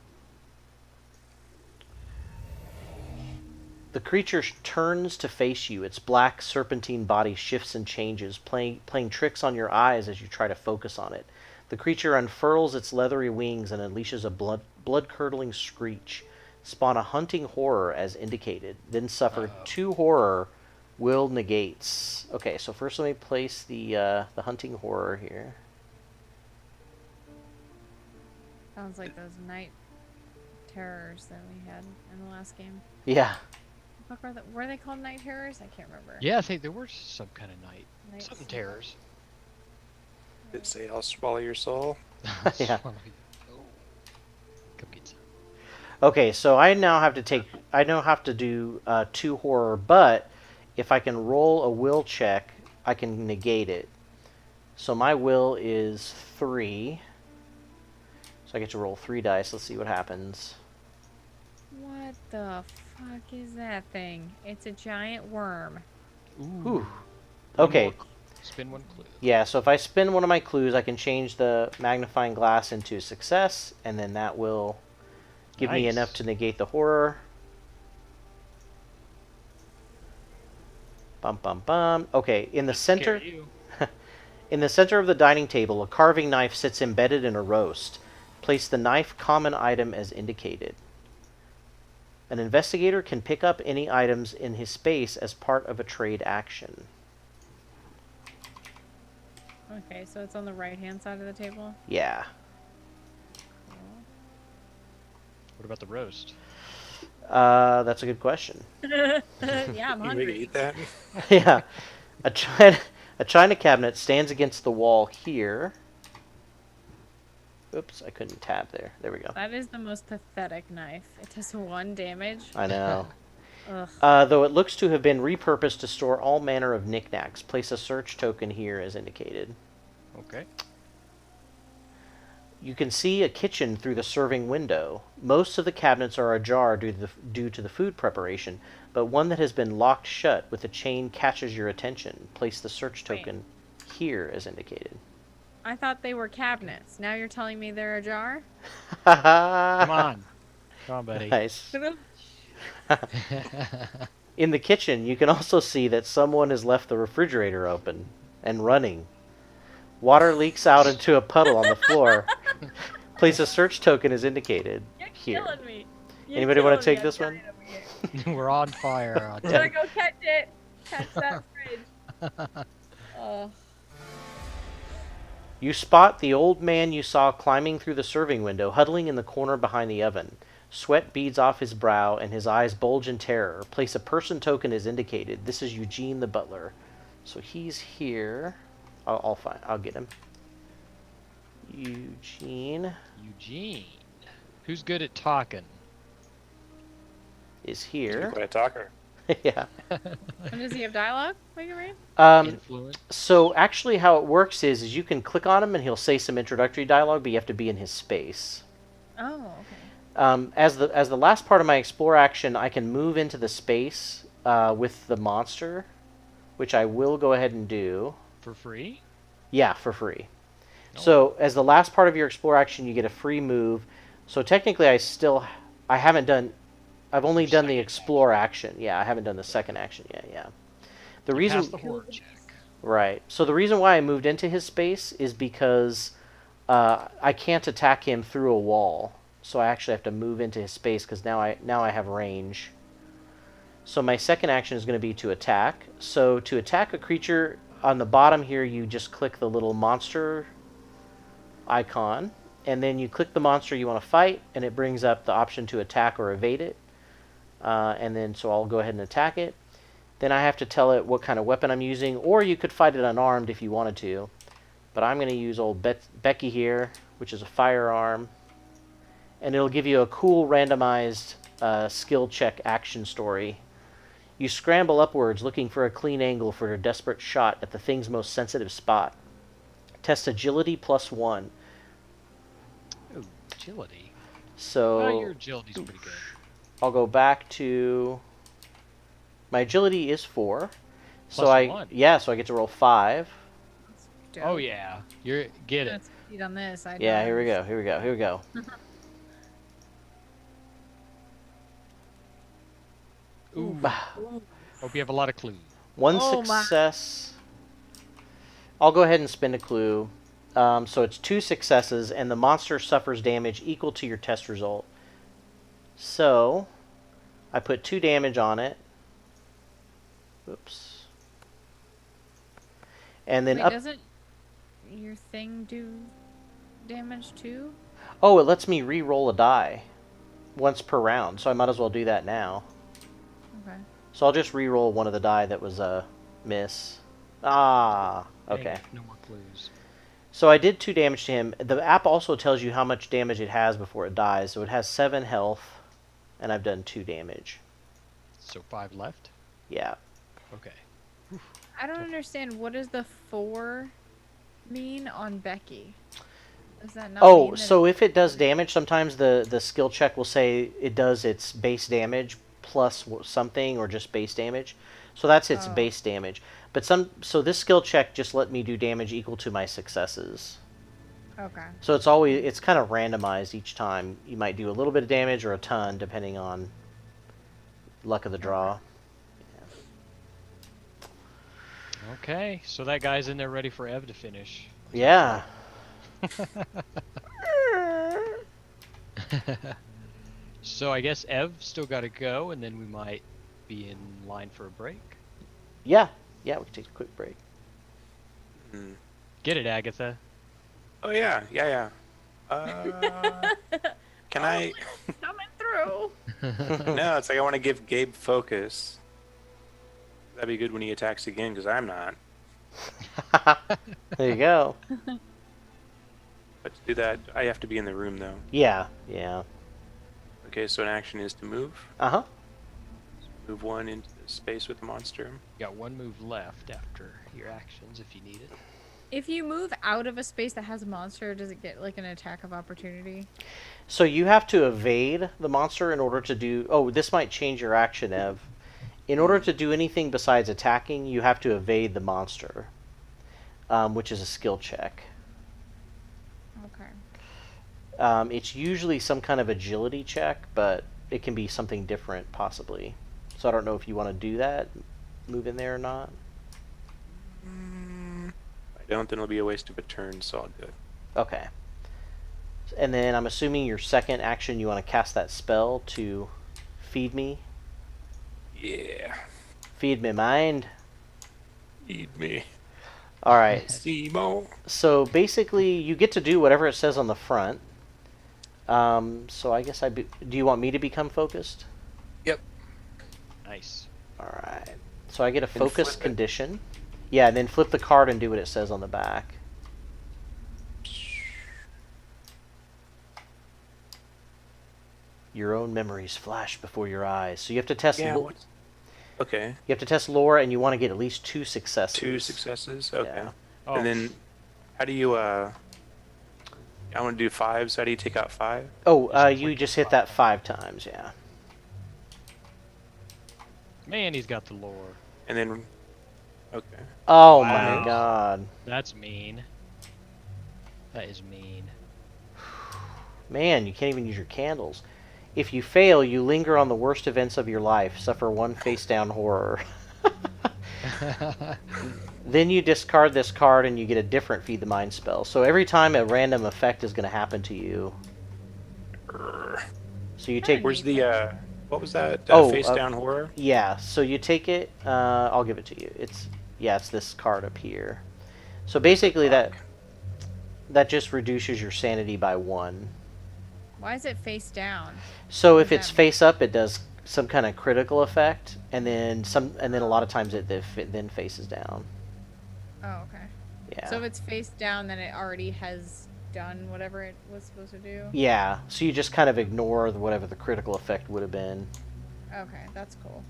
The creature turns to face you. Its black serpentine body shifts and changes, playing tricks on your eyes as you try to focus on it. The creature unfurls its leathery wings and unleashes a blood-curdling screech. Spawn a hunting horror as indicated. Then suffer 2 horror. Will negates. Okay, so first let me place the hunting horror here. Sounds like those night terrors that we had in the last game. Yeah. What were they called night terrors? I can't remember. Yeah, I think there were some kind of night. Night Something terror. terrors. Did it say I'll swallow your soul? Yeah. Oh, come get some. Okay, so I now have to take. I now have to do 2 horror, but if I can roll a will check, I can negate it. So my will is 3. So I get to roll 3 dice. Let's see what happens. What the fuck is that thing? It's a giant worm. Whew. One Okay. more spin one clue. Yeah, so if I spin one of my clues, I can change the magnifying glass into success, and then that will give me Nice. enough to negate the horror. Bum bum bum. Okay, in the center, Scare you. in the center of the dining table, a carving knife sits embedded in a roast. Place the knife common item as indicated. An investigator can pick up any items in his space as part of a trade action. Okay, so it's on the right-hand side of the table. Yeah. What about the roast? That's a good question. Yeah, I'm You make it hungry. eat that? Yeah. A china cabinet stands against the wall here. Oops, I couldn't tab there. There we go. That is the most pathetic knife. It does 1 damage. I know. Ugh. Though it looks to have been repurposed to store all manner of knickknacks. Place a search token here as indicated. Okay. You can see a kitchen through the serving window. Most of the cabinets are ajar due to the food preparation, but one that has been locked shut with a chain catches your attention. Place the search Wait. token here as indicated. I thought they were cabinets. Now you're telling me they're ajar? Come on. Come on, buddy. Nice. In the kitchen, you can also see that someone has left the refrigerator open and running. Water leaks out into a puddle on the floor. Place a search token as indicated You're here. killing me. You're Anybody want to killing take me. this I'm one? dying over here. We're on fire. I'm gonna go catch it. Catch that fridge. You spot the old man you saw climbing through the serving window, huddling in the corner behind the oven. Sweat beads off his brow, and his eyes bulge in terror. Place a person token as indicated. This is Eugene the butler. So he's here. I'll get him. Eugene Eugene. Who's good at talking? is You're here. quite a talker. Yeah. And does he have dialogue we can read? Influence. So actually how it works is you can click on him and he'll say some introductory dialogue, but you have to be in his space. Oh, okay. As the last part of my explore action, I can move into the space with the monster, which I will go ahead and do. For free? Yeah, for free. Oh. So as the last part of your explore action, you get a free move. So technically, I haven't done. I've only done the explore action. Yeah, I haven't done the second action yet. Yeah. The reason. Pass the horror check. Right. So the reason why I moved into his space is because I can't attack him through a wall. So I actually have to move into his space because now I have range. So my second action is going to be to attack. So to attack a creature on the bottom here, you just click the little monster icon, and then you click the monster you want to fight, and it brings up the option to attack or evade it. And then so I'll go ahead and attack it. Then I have to tell it what kind of weapon I'm using, or you could fight it unarmed if you wanted to. But I'm going to use old Becky here, which is a firearm. And it'll give you a cool randomized skill check action story. You scramble upwards looking for a clean angle for a desperate shot at the thing's most sensitive spot. Test agility +1. Ooh, agility. So Oh, your agility's pretty good. I'll go back to my agility is 4. So Plus 1. so I get to roll 5. Oh yeah, get it. Let's speed on this. I Yeah, don't here we go. Ooh. Hope you have a lot of clues. One Oh, my. success. I'll go ahead and spin a clue. So it's 2 successes, and the monster suffers damage equal to your test result. So I put 2 damage on it. Oops. And then Wait, up. doesn't your thing do damage too? Oh, it lets me re-roll a die once per round, so I might as well do that now. Okay. So I'll just re-roll one of the die that was a miss. Ah, okay. No more clues. So I did 2 damage to him. The app also tells you how much damage it has before it dies. So it has 7 health, and I've done 2 damage. So 5 left? Yeah. Okay. I don't understand. What does the 4 mean on Becky? Does that not Oh, mean that so if it does damage, sometimes the skill check will say it does its base damage plus something or just base damage. So that's its Oh. base damage. But so this skill check just let me do damage equal to my successes. Okay. So it's kind of randomized each time. You might do a little bit of damage or a ton depending on luck of the draw. Okay, so that guy's in there ready for Ev to finish. Yeah. So I guess Ev still got to go, and then we might be in line for a break. Yeah. Yeah, we can take a quick break. Get it, Agatha. Oh yeah. Can I? Coming through. No, it's like I want to give Gabe focus. That'd be good when he attacks again, because I'm not. There you go. But to do that, I have to be in the room, though. Yeah. Okay, so an action is to move. Uh-huh. Move 1 into the space with the monster. Got 1 move left after your actions if you need it. If you move out of a space that has a monster, does it get like an attack of opportunity? So you have to evade the monster in order to do... Oh, this might change your action, Ev. In order to do anything besides attacking, you have to evade the monster, which is a skill check. Okay. It's usually some kind of agility check, but it can be something different, possibly. So I don't know if you want to do that, move in there or not. If I don't, then it'll be a waste of a turn, so I'll do it. Okay. And then I'm assuming your second action, you want to cast that spell to feed me. Yeah. Feed me mind. Eat me. All right. Simo. So basically, you get to do whatever it says on the front. So I guess do you want me to become focused? Yep. Nice. All right. So I get a flip focus it. condition. Yeah, and then flip the card and do what it says on the back. Your own memories flash before your eyes. So you have to test. Yeah. Okay. You have to test lore, and you want to get at least 2 successes. 2 successes. Okay. Yeah. Oh, And then, how do you? I want to do 5s. How do you take out 5? Oh, Just you click just the hit that 5 times. Yeah. man, he's got the lore. And then, okay. Oh Wow. my god. That's mean. That is mean. Man, you can't even use your candles. If you fail, you linger on the worst events of your life, suffer 1 face-down horror. Then you discard this card and you get a different Feed the Mind spell. So every time a random effect is going to happen to you. So you take... Where's the? What was that? Oh, Face down horror. Yeah, so you take it... I'll give it to you. It's this card up here. So basically that just reduces your sanity by 1. Why is it face down? So What if does it's that mean? face up, it does some kind of critical effect, and then a lot of times it then faces down. Oh, okay. Yeah. So if it's face down, then it already has done whatever it was supposed to do? Yeah. So you just kind of ignore whatever the critical effect would have been. Okay, that's cool.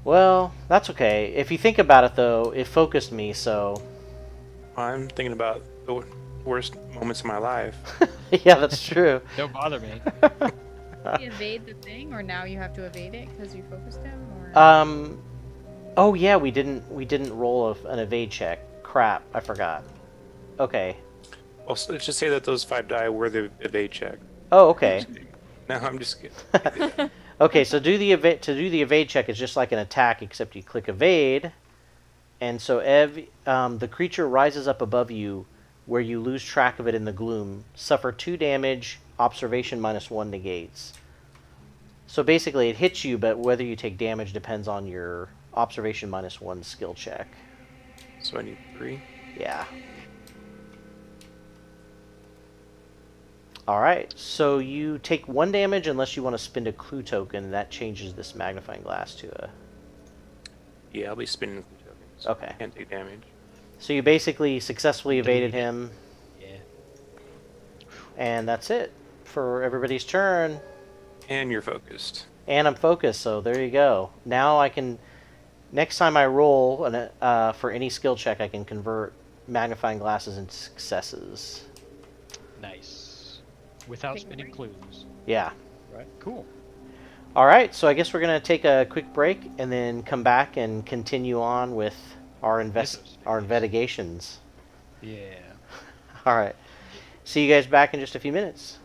Well, that's okay. If you think about it, though, it focused me, so... I'm thinking about the worst moments of my life. Yeah, that's true. Don't bother me. Did you evade the thing, or now you have to evade it because you focused him? Or... Oh yeah, we didn't roll an evade check. Crap, I forgot. Okay. Well, so let's just say that those 5 die were the evade check. Oh, okay. No, I'm just kidding. Okay, so do the evade check is just like an attack, except you click evade, and so the creature rises up above you, where you lose track of it in the gloom. Suffer 2 damage. Observation -1 negates. So basically, it hits you, but whether you take damage depends on your observation -1 skill check. So I need 3. Yeah. All right. So you take 1 damage unless you want to spend a clue token. That changes this magnifying glass to a... Yeah, I'll be spinning the tokens. Okay. Can't take damage. So you basically successfully evaded Deleted. him, Yeah. and that's it for everybody's turn. And you're focused. And I'm focused, so there you go. Now I can, next time I roll for any skill check, I can convert magnifying glasses into successes. Nice. Without spinning clues. Yeah. Right. Cool. All right, so I guess we're going to take a quick break and then come back and continue on with our Mythos our phase. investigations. Yeah. All right. See you guys back in just a few minutes.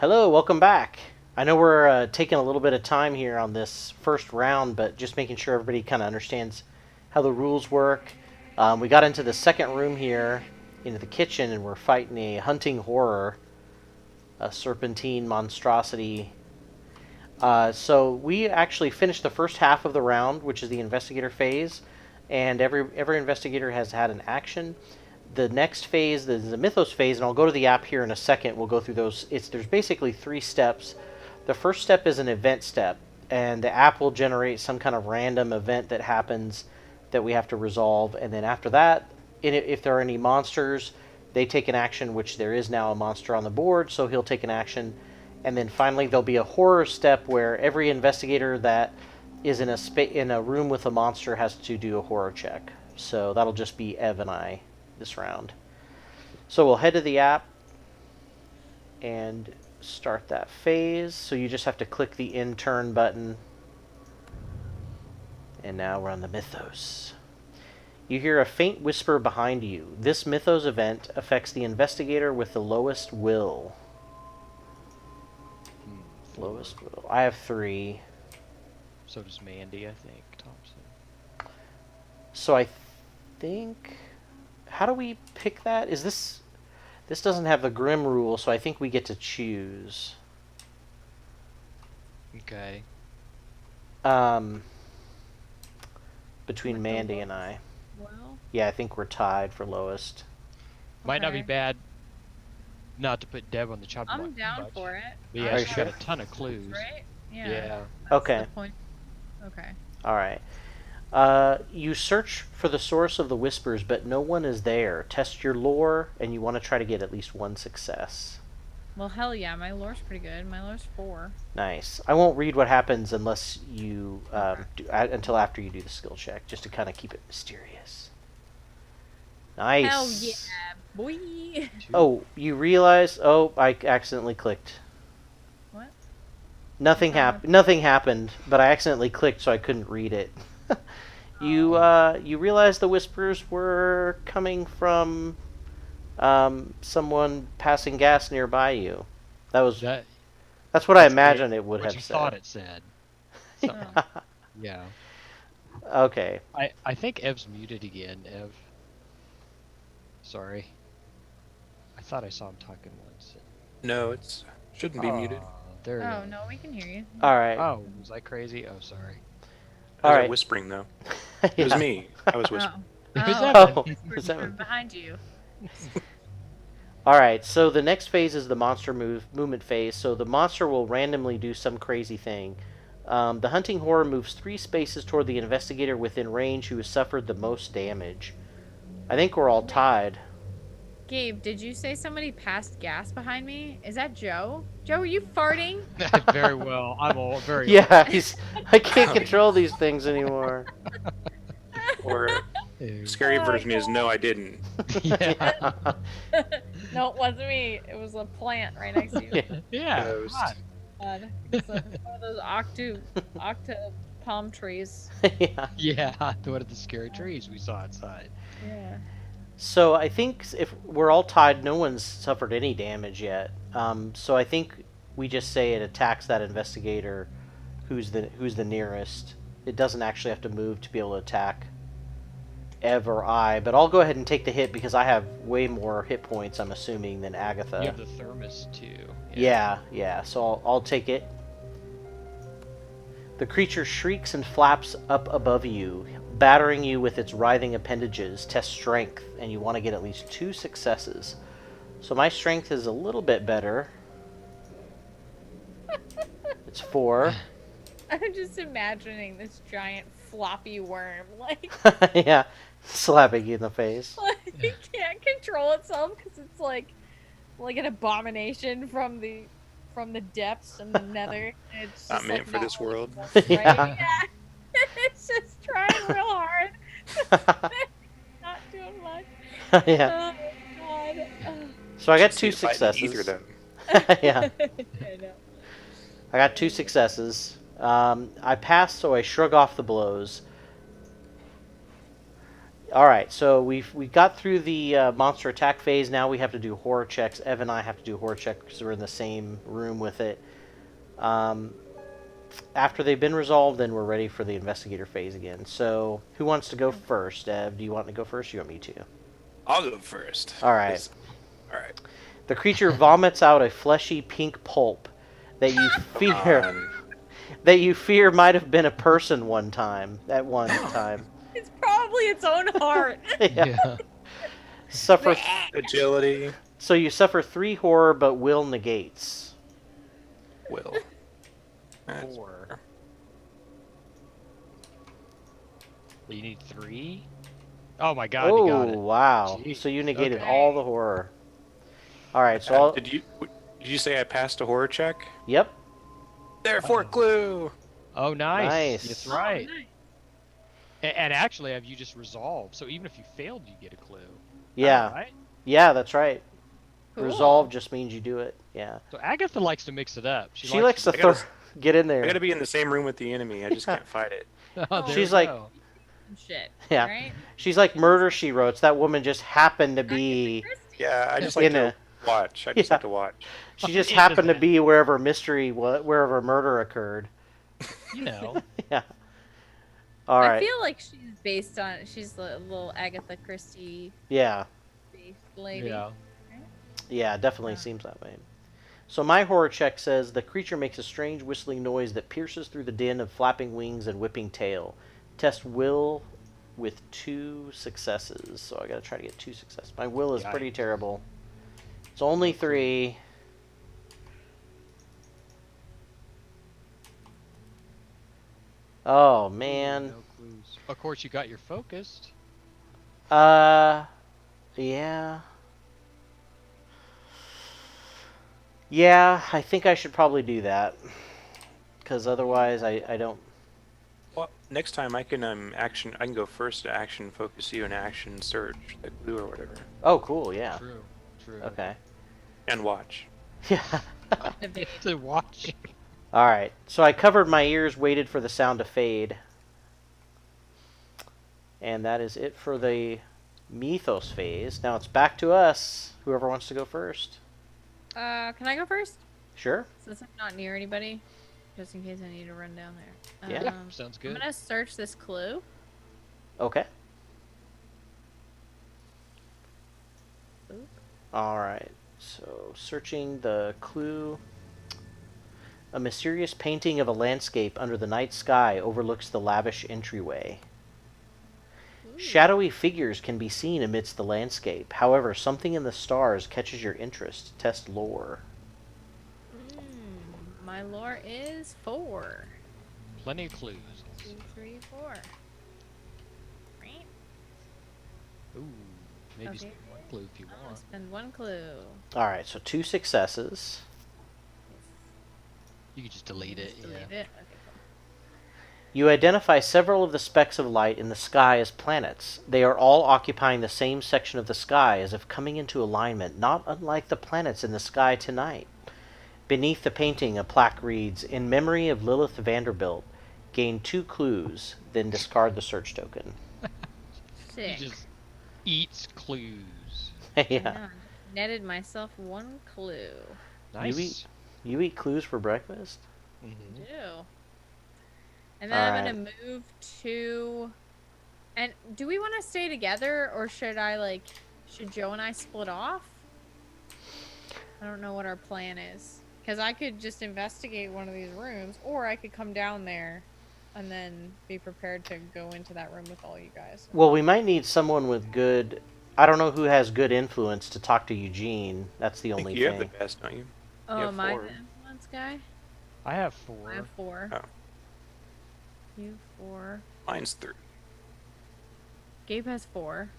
Hello, welcome back. I know we're taking a little bit of time here on this first round, but just making sure everybody kind of understands how the rules work. We got into the second room here, into the kitchen, and we're fighting a hunting horror, a serpentine monstrosity. So we actually finished the first half of the round, which is the investigator phase, and every investigator has had an action. The next phase is the mythos phase, and I'll go to the app here in a second. We'll go through those. There's basically 3 steps. The first step is an event step, and the app will generate some kind of random event that happens that we have to resolve. And then after that, if there are any monsters, they take an action, which there is now a monster on the board, so he'll take an action. And then finally, there'll be a horror step where every investigator that is in a room with a monster has to do a horror check. So that'll just be Ev and I this round. So we'll head to the app and start that phase. So you just have to click the intern button. And now we're on the mythos. You hear a faint whisper behind you. This mythos event affects the investigator with the lowest will. Lowest will. I have 3. So does Mandy, I think, Thompson. So I think... How do we pick that? Is this... This doesn't have the Grim rule, so I think we get to choose. Okay. Between Mandy and I. Well, Yeah, I think we're tied for lowest. Might not be okay. bad not to put Deb on the chopping I'm block too down much. for it. But yeah, Are you she's sure? got a ton of clues. Right? Yeah. Yeah. That's Okay. the point. Okay. Alright. You search for the source of the whispers, but no one is there. Test your lore, and you want to try to get at least 1 success. Well, hell yeah, my lore's pretty good. My lore's 4. Nice. I won't read what happens unless you until after you do the skill check, just to kind of keep it mysterious. Nice. Hell yeah, boy. Oh, you realize? Oh, I accidentally clicked. What? Nothing happened, but I accidentally clicked, so I couldn't read it. You realize the whispers were coming from someone passing gas nearby you. That's what I imagined it would what have you said. thought it said. So, yeah. Okay. I think Ev's muted again, Ev. Sorry. I thought I saw him talking once. No, it shouldn't be muted. There Oh, it is. no, we can hear you. All right. Oh, was I crazy? Oh, sorry. I was Alright. whispering though. It was Yeah. me. I was whispering. It was Oh, Oh, it's was that one? behind you. All right. So the next phase is the monster movement phase. So the monster will randomly do some crazy thing. The hunting horror moves 3 spaces toward the investigator within range who has suffered the most damage. I think we're all tied. Gabe, did you say somebody passed gas behind me? Is that Joe? Joe, are you farting? Very well. I'm all very Yeah, I can't control these things anymore. Or Ew. scary Oh, version is no, I didn't. Yeah. No, it wasn't me. It was a plant right next to you. Yeah. Ghost. God. God. It's one of those octa palm trees. Yeah. Yeah. One of the scary trees we saw outside. Yeah. So I think if we're all tied, no one's suffered any damage yet. So I think we just say it attacks that investigator, who's the nearest. It doesn't actually have to move to be able to attack Ev or I. But I'll go ahead and take the hit because I have way more hit points, I'm assuming, than Agatha. You have the thermos too. Yeah. So I'll take it. The creature shrieks and flaps up above you, battering you with its writhing appendages. Test strength, and you want to get at least 2 successes. So my strength is a little bit better. It's 4. I'm just imagining this giant floppy worm, like, Yeah, slapping you in the face. it can't control itself because it's like an abomination from the depths and the nether. It's Not just, meant like, for this world. right? Yeah. Yeah. It's just trying real hard. Not doing much. Yeah. Oh my god. So I got See 2 if I had successes. Either though. Yeah, I know. I got 2 successes. I pass, so I shrug off the blows. All right, so we got through the monster attack phase. Now we have to do horror checks. Ev and I have to do horror checks because we're in the same room with it. Um, After they've been resolved, then we're ready for the investigator phase again. So who wants to go first? Ev, do you want to go first? Or you want me to? I'll go first. All right. All right. The creature vomits out a fleshy pink pulp that you fear that you fear might have been a person at one time. It's probably its own heart. Yeah. Suffer. Agility. So you suffer 3 horror, but will negates. Will. That's 4. You need 3? Oh my god, you got Oh it. wow! Jeez, So you negated okay. all the horror. All right. So I'll... Did you say I passed a horror check? Yep. Therefore, clue. Oh, nice. Nice. That's Oh, right. nice. And actually, have you just resolved? So even if you failed, you get a clue. Yeah. Right? Yeah, that's right. Cool. Resolve just means you do it. Yeah. So Agatha likes to mix it up. She likes to I gotta- get in I there. gotta be in the same room with the enemy. I just can't fight it. Oh, there She's we like- go. Shit. Yeah. Right? She's like Murder, She Wrote. That woman just happened to be. Yeah, I just like In to watch. I just Yeah. have to watch. She just It happened to doesn't- be wherever wherever murder occurred. You know. Yeah. All I right. feel like she's a little Agatha Christie Yeah. based lady. Yeah. Yeah, it definitely seems that way. So my horror check says the creature makes a strange whistling noise that pierces through the din of flapping wings and whipping tail. Test will with 2 successes. So I gotta try to get 2 successes. My will is pretty Yikes. terrible. It's only 3. Oh man. No clues. Of course, you got your focused. Yeah. Yeah, I think I should probably do that. Because otherwise I don't... Well, next time I can action. I can go first to action focus you and action search the clue or whatever, Oh, cool, yeah. True. True. Okay. and watch. Yeah. To watch. Alright, so I covered my ears, waited for the sound to fade. And that is it for the Mythos phase. Now it's back to us. Whoever wants to go first. Can I go first? Sure? Since I'm not near anybody, just in case I need to run down there. Yeah. Sounds I'm good. gonna search this clue. Okay. Oop. Alright, so searching the clue. A mysterious painting of a landscape under the night sky overlooks the lavish entryway. Shadowy figures can be seen amidst the landscape. However, something in the stars catches your interest. Test lore. My lore is 4. Plenty of clues. 2, 3, 4. Right? Ooh, maybe Okay. spend one clue if you I'm gonna want. spend 1 clue. Alright, so 2 successes. You can just delete it. Just delete Yeah. it. Okay, cool. You identify several of the specks of light in the sky as planets. They are all occupying the same section of the sky as if coming into alignment, not unlike the planets in the sky tonight. Beneath the painting, a plaque reads, "In memory of Lilith Vanderbilt. Gain 2 clues, then discard the search token." He Sick. just eats clues. I Yeah. know, netted myself 1 clue. Nice. You eat clues for breakfast? Mhm. Do. And then I'm gonna move to. And do we want to stay together, or should Joe and I split off? I don't know what our plan is. Because I could just investigate one of these rooms, or I could come down there and then be prepared to go into that room with all you guys. Well, we might need someone with good... I don't know who has good influence to talk to Eugene. That's the I think only you thing. have the best, don't you? Oh, have am I 4. the influence guy? I have 4. I have 4. Oh. You have 4. Mine's 3. Gabe has 4.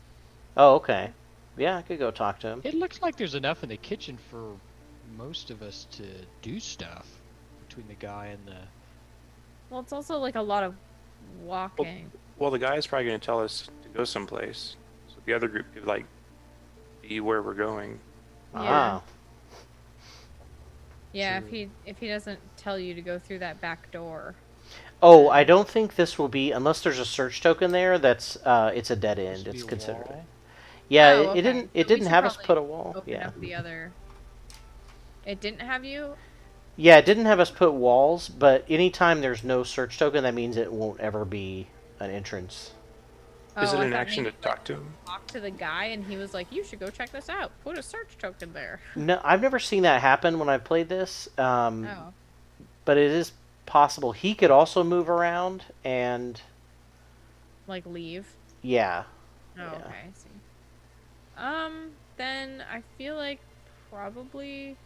Oh, okay. Yeah, I could go talk to him. It looks like there's enough in the kitchen for most of us to do stuff between the guy and the. Well, it's also like a lot of walking. Well, the guy's probably going to tell us to go someplace, so the other group could be where we're going. Ah. Yeah, True. if he doesn't tell you to go through that back door. Oh, I don't think this will be unless there's a search token there. That's it's a dead Supposed end. to be It's a considered. wall? Yeah, Oh, it okay. didn't. It So we didn't should have us probably put a wall. open Yeah. up the other. It didn't have you. Yeah, it didn't have us put walls, but anytime there's no search token, that means it won't ever be an entrance. Is Oh, it I an thought action to maybe talk to him? talk to the guy, and he was like, "You should go check this out. Put a search token there." No, I've never seen that happen when I played this. Oh, But it is possible he could also move around, and like leave. yeah, Oh, yeah. okay, I see. Then I feel like probably.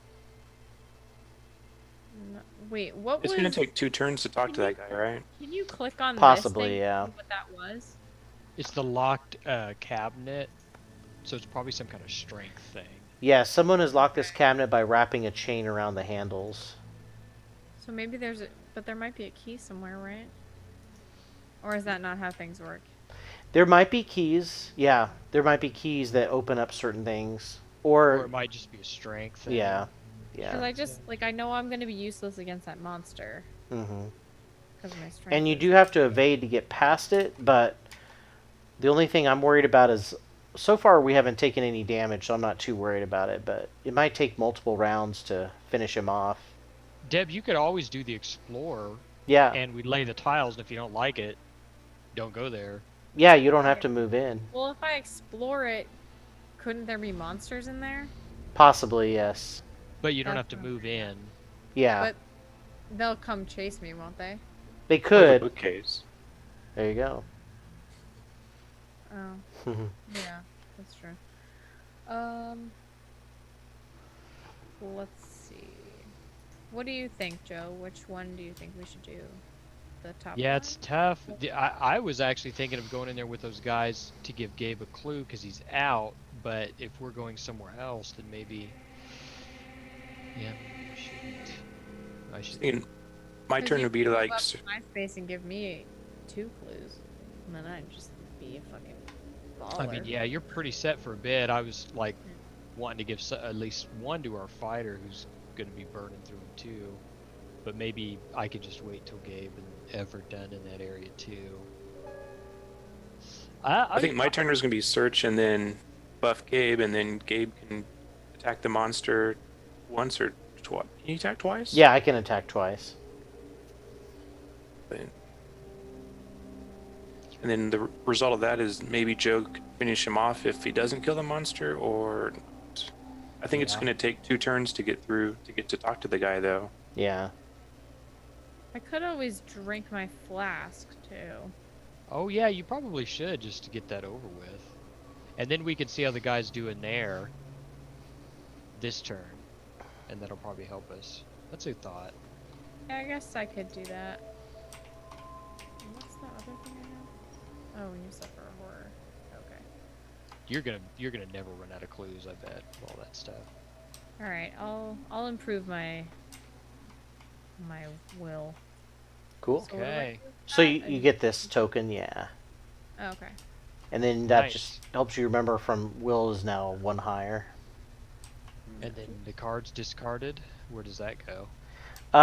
Wait, what It's was? going to take 2 turns to talk to that guy, right? Can you click on Possibly, this thing? yeah. And see what that was? It's the locked cabinet, so it's probably some kind of strength thing. Yeah, someone has locked this cabinet by wrapping a chain around the handles. So maybe there's a, but there might be a key somewhere, right? Or is that not how things work? There might be keys. Yeah, there might be keys that open up certain things. Or Or, it might just be a strength thing. yeah, Because yeah. I just like I know I'm gonna be useless against that monster hmm because my strength. And you is- do have to evade to get past it, but the only thing I'm worried about is, so far we haven't taken any damage, so I'm not too worried about it, but it might take multiple rounds to finish him off. Deb, you could always do the explorer, Yeah, and we'd lay the tiles, and if you don't like it, don't go there. yeah, you don't have to move in. Well, if I explore it, couldn't there be monsters in there? Possibly, yes. But you don't That's have to what I'm move in. Yeah, But they'll come chase me, won't they? they Or the could. bookcase. There you go. Oh, yeah, that's true. Let's see. What do you think, Joe? Which one do you think we should do? The top Yeah, one? it's tough. I was actually thinking of going in there with those guys to give Gabe a clue because he's out. But if we're going somewhere else, then maybe. Yeah, maybe I shouldn't. I should. Thinking my 'Cause turn you would be to could like. move up to my space and give me 2 clues, and then I'd just be a fucking baller. I mean, yeah, you're pretty set for a bit. I was like wanting to give at least one to our fighter who's going to be burning through him too. But maybe I could just wait till Gabe and Ev are done in that area too. I think my turn is going to be search and then buff Gabe, and then Gabe can attack the monster once or twice. Can you attack twice? Yeah, I can attack twice. And then the result of that is maybe Joe could finish him off if he doesn't kill the monster, or not. I think it's Yeah. going to take 2 turns to get through to get to talk to the guy, though. Yeah. I could always drink my flask too. Oh yeah, you probably should just to get that over with. And then we can see how the guys do in there this turn. And that'll probably help us. That's a thought. Yeah, I guess I could do that. And what's the other thing I have? Oh, when you suffer a horror. Okay. You're gonna never run out of clues, I bet, with all that stuff. All right, I'll improve my will. Cool. So what do I Okay. do with So that? you get this token, yeah. Oh, okay. And then that Nice. just helps you remember from will is now 1 higher. And then the cards discarded, where does that go?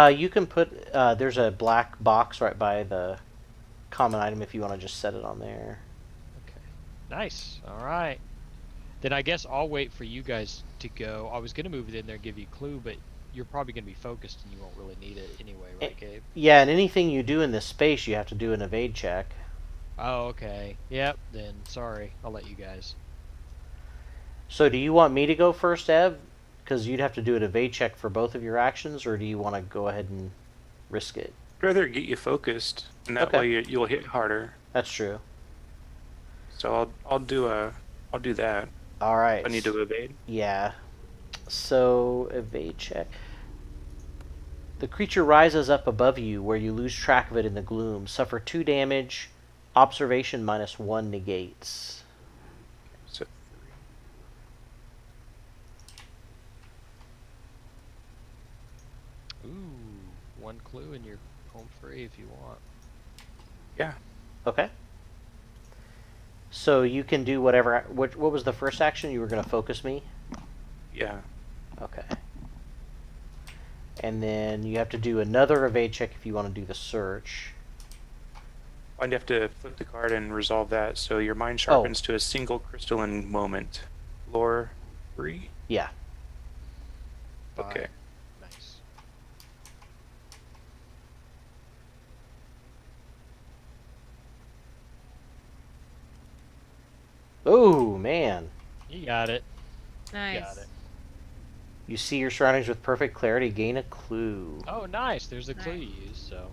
You can put, there's a black box right by the common item if you want to just set it on there. Okay. Nice. Alright. Then I guess I'll wait for you guys to go. I was gonna move it in there and give you a clue, but you're probably gonna be focused and you won't really need it anyway, right, Gabe? Yeah, and anything you do in this space, you have to do an evade check. Oh, okay. Yep, then sorry. I'll let you guys. So do you want me to go first, Ev? Because you'd have to do an evade check for both of your actions, or do you want to go ahead and risk it? I'd rather get you focused, and that Okay. way you'll hit harder. That's true. So I'll do that. All right. I need to evade. Yeah. So, evade check. The creature rises up above you where you lose track of it in the gloom. Suffer 2 damage. Observation -1 negates. So Ooh, 1 clue and you're home free if you want. yeah, Okay. So you can do whatever. What was the first action? You were going to focus me? yeah. Okay. And then you have to do another evade check if you want to do the search. I'd have to flip the card and resolve that. So your mind sharpens to a single crystalline moment. Lore 3? Yeah. Okay. Nice. Oh, man. You got it. Nice. Got it. You see your surroundings with perfect clarity. Gain a clue. Oh, nice. There's a clue Nice. you use, so.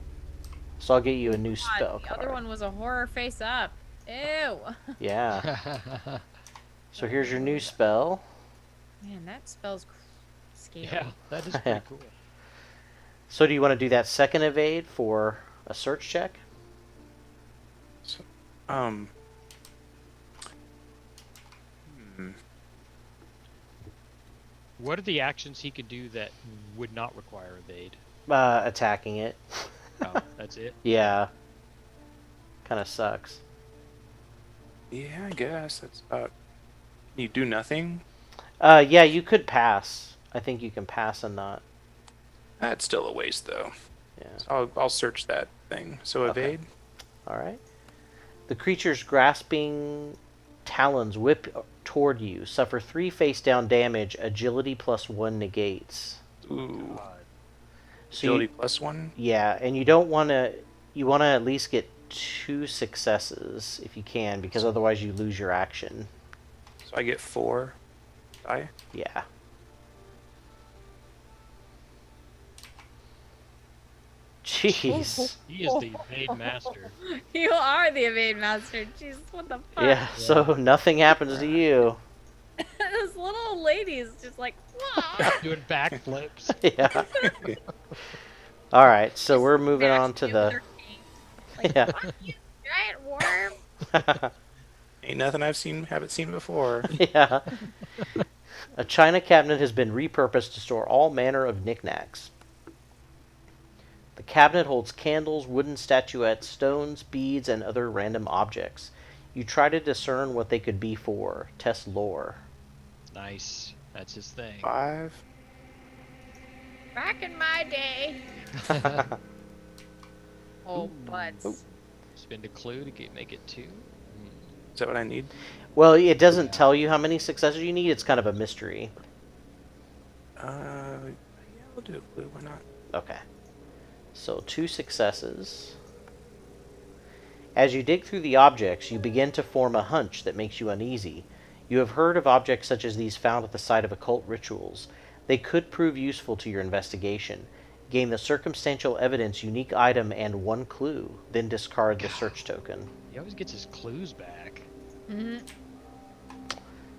So I'll get you a new God, spell the card. other one was a horror face up. Ew. Yeah. So here's your new spell. Man, that spell's scary. Yeah, that is pretty cool. So do you want to do that second evade for a search check? So, What are the actions he could do that would not require evade? Attacking it. Oh, that's it? Yeah. Kind of sucks. yeah, I guess that's about. You do nothing. Yeah, you could pass. I think you can pass and not. That's still a waste, though. Yeah. So I'll search that thing. So Okay. evade. All right. The creature's grasping talons whip toward you. Suffer 3 face-down damage. Agility +1 negates. Ooh. God. So Agility you, +1. yeah, and you don't want to. You want to at least get 2 successes if you can, because otherwise you lose your action. So I get 4 die. Yeah. Jeez. He is the evade master. You are the evade master. Jesus, what the fuck? Yeah. So nothing happens to you. This little old lady is just like, "Wah." Doing backflips. Yeah. All right. So we're moving on to Smashing the. with her feet. Like, Yeah. "Fuck you, giant worm." Ain't nothing haven't seen before. Yeah. A china cabinet has been repurposed to store all manner of knickknacks. The cabinet holds candles, wooden statuettes, stones, beads, and other random objects. You try to discern what they could be for. Test lore. Nice. That's his thing. 5. Back in my day. Oh, butts. Spend a clue to make it 2. Is that what I need? Well, it doesn't tell you how many successes you need. It's kind of a mystery. Yeah, we'll do a clue. Why not? Okay. So 2 successes. As you dig through the objects, you begin to form a hunch that makes you uneasy. You have heard of objects such as these found at the site of occult rituals. They could prove useful to your investigation. Gain the circumstantial evidence unique item and 1 clue, then discard the search token. He always gets his clues back. Mm-hmm.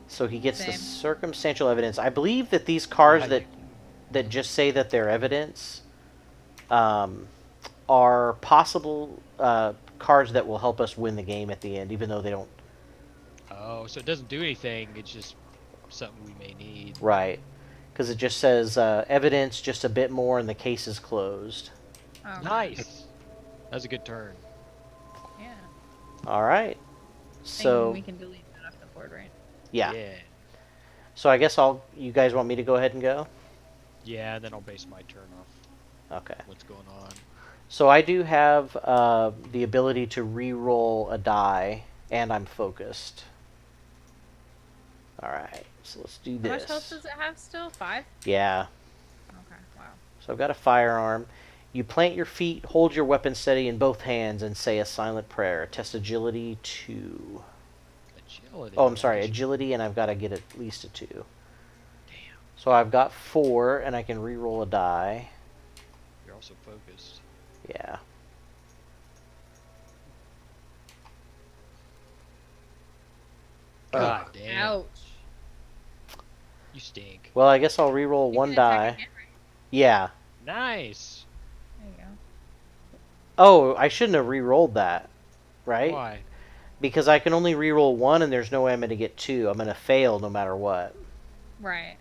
So he gets the Same. circumstantial evidence. I believe that these cards that just say that they're evidence are possible cards that will help us win the game at the end, even though they don't. Oh, so it doesn't do anything. It's just something we may need. Right. Because it just says evidence, just a bit more, and the case is closed. Oh, Nice. That's a good turn. Yeah. All right. So we can delete that off the board, right? yeah. Yeah. So I guess you guys want me to go ahead and go? Yeah, then I'll base my turn off Okay. what's going on. So I do have the ability to re-roll a die, and I'm focused. All right. So let's do How much this. health does it have still? 5? Yeah. Okay, wow. So I've got a firearm. You plant your feet, hold your weapon steady in both hands, and say a silent prayer. Test agility 2. Agility. Oh, I'm sorry, Just- agility, and I've got to get at least a 2. Damn. So I've got 4, and I can re-roll a die. You're also focused. Yeah. God damn. Ouch. You stink. Well, I guess I'll re-roll You 1 can attack die. again, right? Yeah. Nice. There you go. Oh, I shouldn't have re-rolled that, right? Why? Because I can only re-roll 1, and there's no way I'm going to get 2. I'm going to fail no matter what. Right.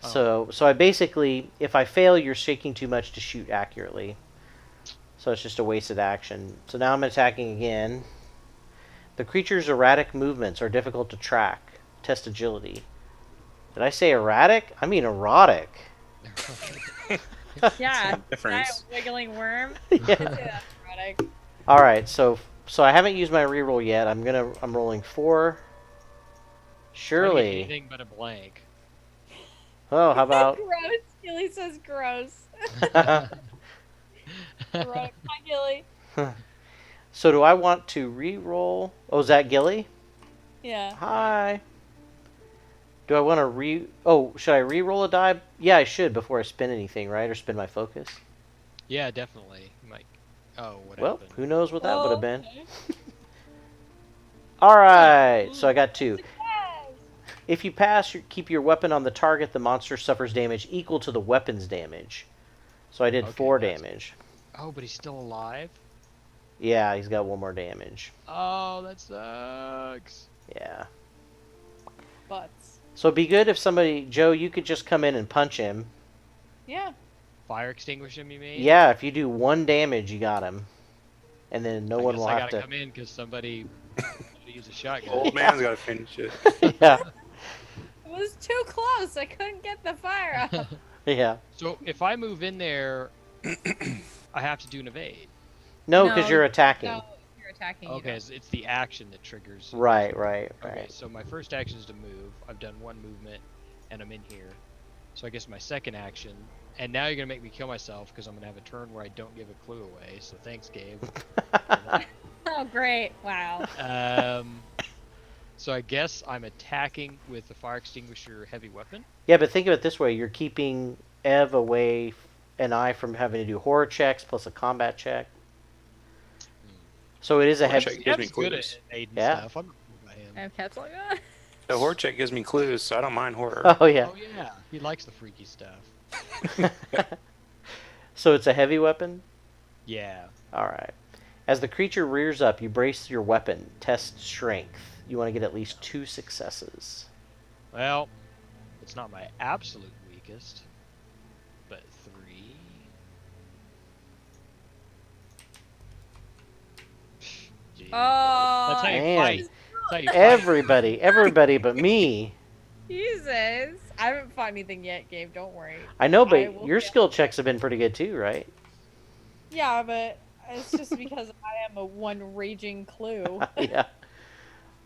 So I basically, if I fail, you're shaking too much to shoot accurately. So it's just a wasted action. So now I'm attacking again. The creature's erratic movements are difficult to track. Test agility. Did I say erratic? I mean erotic. Yeah, Difference. giant wiggling worm. Yeah. That's erotic. All right, so I haven't used my reroll yet. I'm rolling 4. I don't get Surely. anything but a blank. Oh, how about? Gross. Gilly says gross. Erotic. Hi, Gilly. So do I want to reroll? Oh, is that Gilly? Yeah. Hi. Do I want to Oh, should I re-roll a die? Yeah, I should before I spin anything, right? Or spin my focus. Yeah, definitely. You might. Oh, what Well, happened? who knows what that would have been. Okay. All right, so I got 2. Yes. If you pass, keep your weapon on the target. The monster suffers damage equal to the weapon's damage. So I did Okay, 4 that's- damage. Oh, but he's still alive? Yeah, he's got 1 more damage. Oh, that sucks. Yeah. Butts. So it'd be good if somebody, Joe, you could just come in and punch him. Yeah. Fire extinguish him, you mean? Yeah, if you do 1 damage, you got him. And then no I one guess will I have gotta to. come in because somebody use a shotgun. Old man's got to finish it. Yeah, It was too close. I couldn't get the fire up. yeah. So if I move in there, I have to do an evade. No, because No, you're attacking. No, you're attacking. you Okay, don't. it's the action that triggers. Right, right, Okay, right. so my first action is to move. I've done 1 movement, and I'm in here. So I guess my second action, and now you're gonna make me kill myself because I'm gonna have a turn where I don't give a clue away. So thanks, Gabe. Oh, great. Wow. So I guess I'm attacking with the fire extinguisher heavy weapon. Yeah, but think of it this way: you're keeping Ev away and I from having to do horror checks plus a combat check. So it is a Horror heavy. check gives me Ev's good at clues. aid and Yeah. stuff. I'm not worried about him. And Cat's like, ah. The horror check gives me clues, so I don't mind horror. Oh yeah. Oh yeah, he likes the freaky stuff. So it's a heavy weapon. Yeah. All right. As the creature rears up, you brace your weapon. Test strength. You want to get at least 2 successes. Well, it's not my absolute weakest, but 3. Gee. Oh, That's how you Man. fight. That's how you fight. Everybody but me. Jesus. I haven't fought anything yet, Gabe. Don't worry. I know, I but will your fail. skill checks have been pretty good too, right? Yeah, but it's just because I am a one raging clue. Yeah.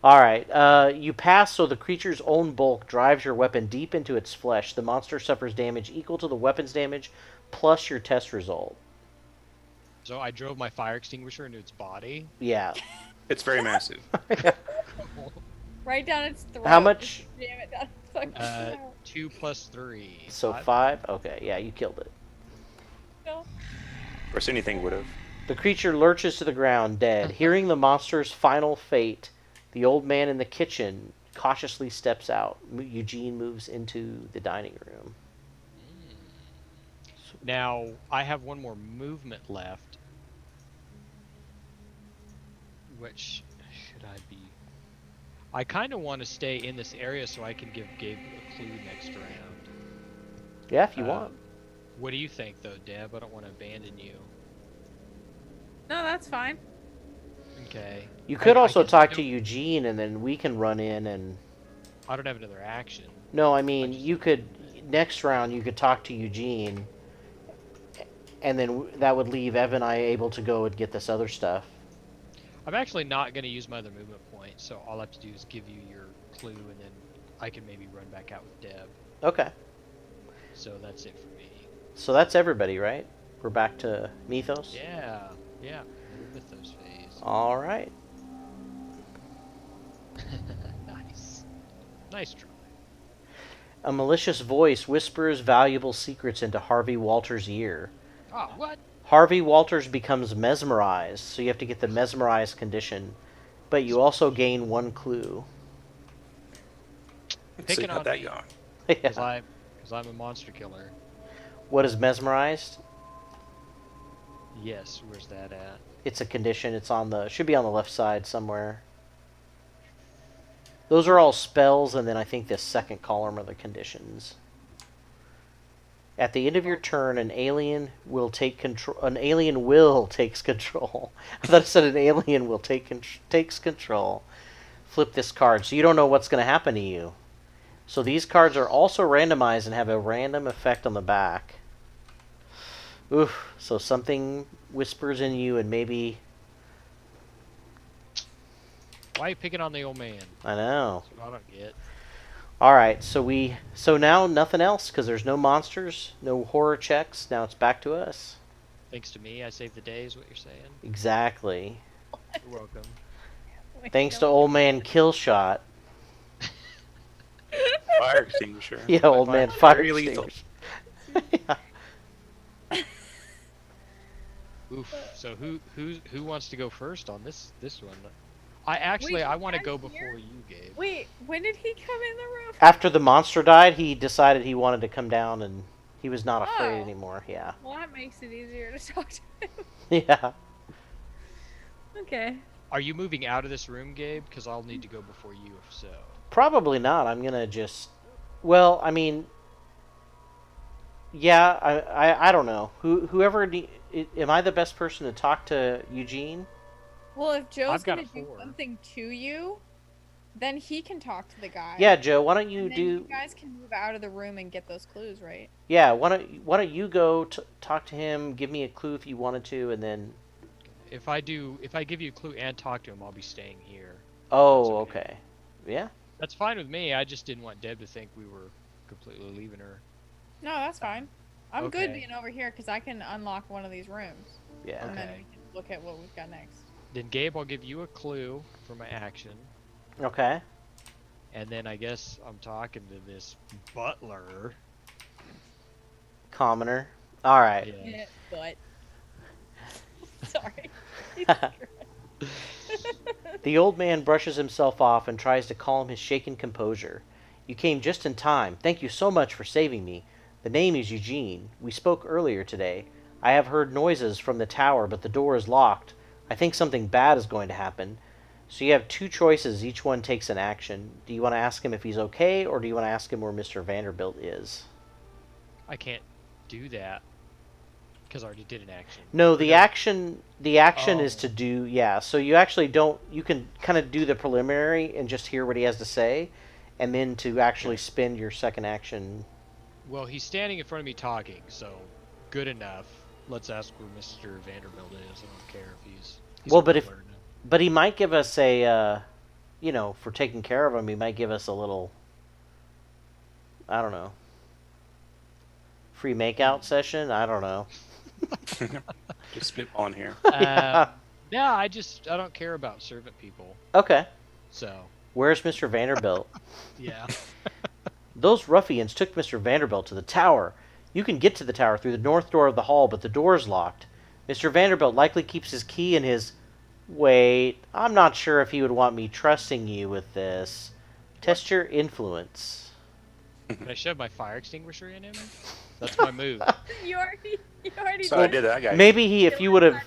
All right. You pass, so the creature's own bulk drives your weapon deep into its flesh. The monster suffers damage equal to the weapon's damage plus your test result. So I drove my fire extinguisher into its body. Yeah. It's very massive. Right down its throat. How much? Just jam it down its fucking throat. 2 plus 3. So 5. 5? Okay, yeah, you killed it. No. Of course, anything would have. The creature lurches to the ground, dead. Hearing the monster's final fate, the old man in the kitchen cautiously steps out. Eugene moves into the dining room. Now, I have 1 more movement left. Which should I be? I kind of want to stay in this area so I can give Gabe a clue next round. Yeah, if you want. What do you think, though, Deb? I don't want to abandon you. No, that's fine. Okay. You could I also guess talk I to Eugene, and then we can run in and... I don't have another action. No, I mean, you could... Next round, you could talk to Eugene, and then that would leave Ev and I able to go and get this other stuff. I'm actually not going to use my other movement point, so all I have to do is give you your clue, and then I can maybe run back out with Deb. Okay. So that's it for me. So that's everybody, right? We're back to Mythos? Yeah, yeah. Mythos phase. All right. Nice. Nice try. A malicious voice whispers valuable secrets into Harvey Walters' ear. Oh, what? Harvey Walters becomes mesmerized, so you have to get the mesmerized condition, but you also gain 1 clue. So Picking you got on that me. going. Because Yeah. I'm a monster killer. What is mesmerized? Yes, where's that at? It's a condition. It's on the should be on the left side somewhere. Those are all spells, and then I think the second column are the conditions. At the end of your turn, an alien will take control. An alien will takes control. I thought it said an alien will takes control. Flip this card, so you don't know what's going to happen to you. So these cards are also randomized and have a random effect on the back. Oof. So something whispers in you, and maybe Why are you picking on the old man? I know. That's what I don't get. All right. So now nothing else because there's no monsters, no horror checks. Now it's back to us. Thanks to me, I saved the day, is what you're saying? Exactly. You're welcome. Wait, Thanks to no. old man Killshot. Fire extinguisher. Yeah, old man Very fire lethal. extinguisher. Yeah. Oof. So who wants to go first on this one? I want to you go guys before here? you, Gabe. Wait, when did he come in the room? After the monster died, he decided he wanted to come down, and he was not afraid Oh. anymore. Yeah. Well, that makes it easier to talk to him. Yeah. Okay. Are you moving out of this room, Gabe? Because I'll need to go before you, if so. Probably not. I'm gonna just. Well, I mean. Yeah, I don't know. Am I the best person to talk to Eugene? Well, if Joe's I've got gonna a do 4. something to you, then he can talk to the guy. Yeah, Joe. Why don't you And then do? you guys can move out of the room and get those clues, right? Yeah. Why don't you go talk to him? Give me a clue if you wanted to, and then. If I give you a clue and talk to him, I'll be staying here. Oh, That's okay. okay. Yeah. That's fine with me. I just didn't want Deb to think we were completely leaving her. No, that's fine. I'm good Okay. being over here because I can unlock one of these rooms. Yeah. And then Okay. we can look at what we've got next. Then Gabe, I'll give you a clue for my action, Okay. and then I guess I'm talking to this butler. Commoner. All right. Yeah. But. Sorry. The old man brushes himself off and tries to calm his shaken composure. You came just in time. Thank you so much for saving me. The name is Eugene. We spoke earlier today. I have heard noises from the tower, but the door is locked. I think something bad is going to happen. So you have two choices. Each one takes an action. Do you want to ask him if he's okay, or do you want to ask him where Mr. Vanderbilt is? I can't do that because I already did an action. No, the action is Oh. to do, yeah. So you actually don't, you can kind of do the preliminary and just hear what he has to say, and then to actually spend your second action. Well, he's standing in front of me talking, so good enough. Let's ask where Mr. Vanderbilt is. I don't care if he's Well, a but if- butler now. But he might give us a, for taking care of him, he might give us a little, I don't know, free makeout session? I don't know. Just spitballing here. Yeah, I don't care about servant people. Okay. So, Where's Mr. Vanderbilt? yeah. Those ruffians took Mr. Vanderbilt to the tower. You can get to the tower through the north door of the hall, but the door is locked. Mr. Vanderbilt likely keeps his key in his... Wait, I'm not sure if he would want me trusting you with this. Test your influence. Can I shove my fire extinguisher in him? That's my move. you already So I did. did that guy. Maybe if you would have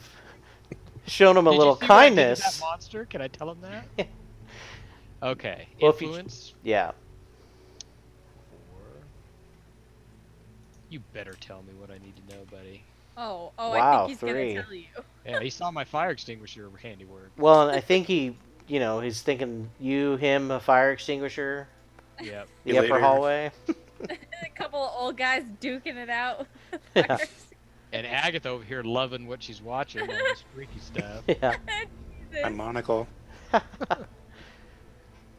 shown him a Did you little see what I did to kindness. that monster? Can I tell him that? Okay. Well, if you- Influence. Yeah. You better tell me what I need to know, buddy. Oh, Wow, I think he's 3. gonna tell you. Yeah, he saw my fire extinguisher handiwork. Well, I think he, he's thinking you, him, a fire extinguisher, Yep. the You upper later. hallway. A couple of old guys duking it out. Yeah. And Agatha over here loving what she's watching, all this freaky stuff. Yeah. Jesus. My monocle.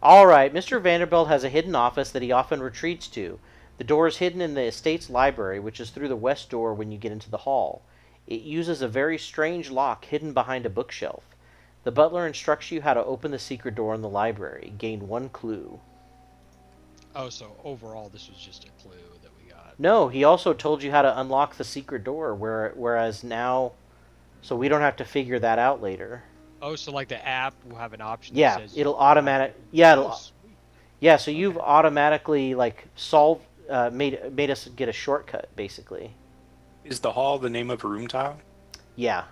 All right, Mr. Vanderbilt has a hidden office that he often retreats to. The door is hidden in the estate's library, which is through the west door when you get into the hall. It uses a very strange lock hidden behind a bookshelf. The butler instructs you how to open the secret door in the library. Gain 1 clue. Oh, so overall, this was just a clue that we got. No, he also told you how to unlock the secret door, whereas now... So we don't have to figure that out later. Oh, so like the app will have an option Yeah, that says... it'll automatic... Yeah, Oh, sweet. Yeah, so you've automatically solved, made us get a shortcut, basically. Is the hall the name of a room tile? Yeah.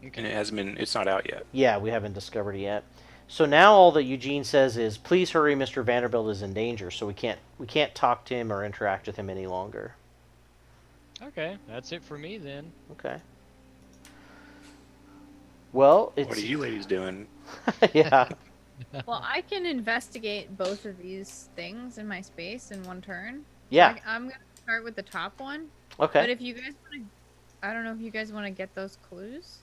And it hasn't been. It's not out yet. Yeah, we haven't discovered it yet. So now all that Eugene says is, "Please hurry, Mr. Vanderbilt is in danger." So we can't talk to him or interact with him any longer. Okay, that's it for me then. Okay. Well, it's What are you ladies doing? yeah. Well, I can investigate both of these things in my space in one turn. Yeah. I'm gonna start with the top one. Okay. But if you guys want to, I don't know if you guys want to get those clues,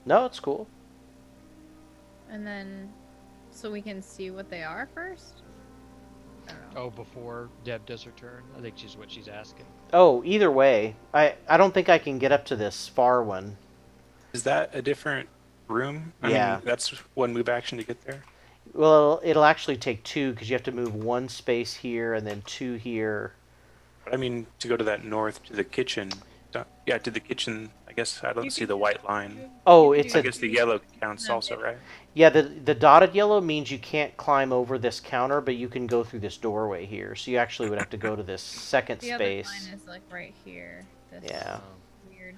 No, it's cool. and then so we can see what they are first. I don't know. Oh, before Deb does her turn? I think she's what she's asking. Oh, either way, I don't think I can get up to this far one. Is that a different room? I Yeah. mean, that's one move action to get there. Well, it'll actually take 2 because you have to move 1 space here and then 2 here. But I mean, to go to that north to the kitchen. Yeah, to the kitchen. I guess I don't You see can the do- white line. Oh, you can it's do I guess the yellow counts No, also, right? Yeah, the dotted yellow means you can't climb over this counter, but you can go through this doorway here. So you actually would have to go to this second The other space. line is like right here. This Yeah. weird.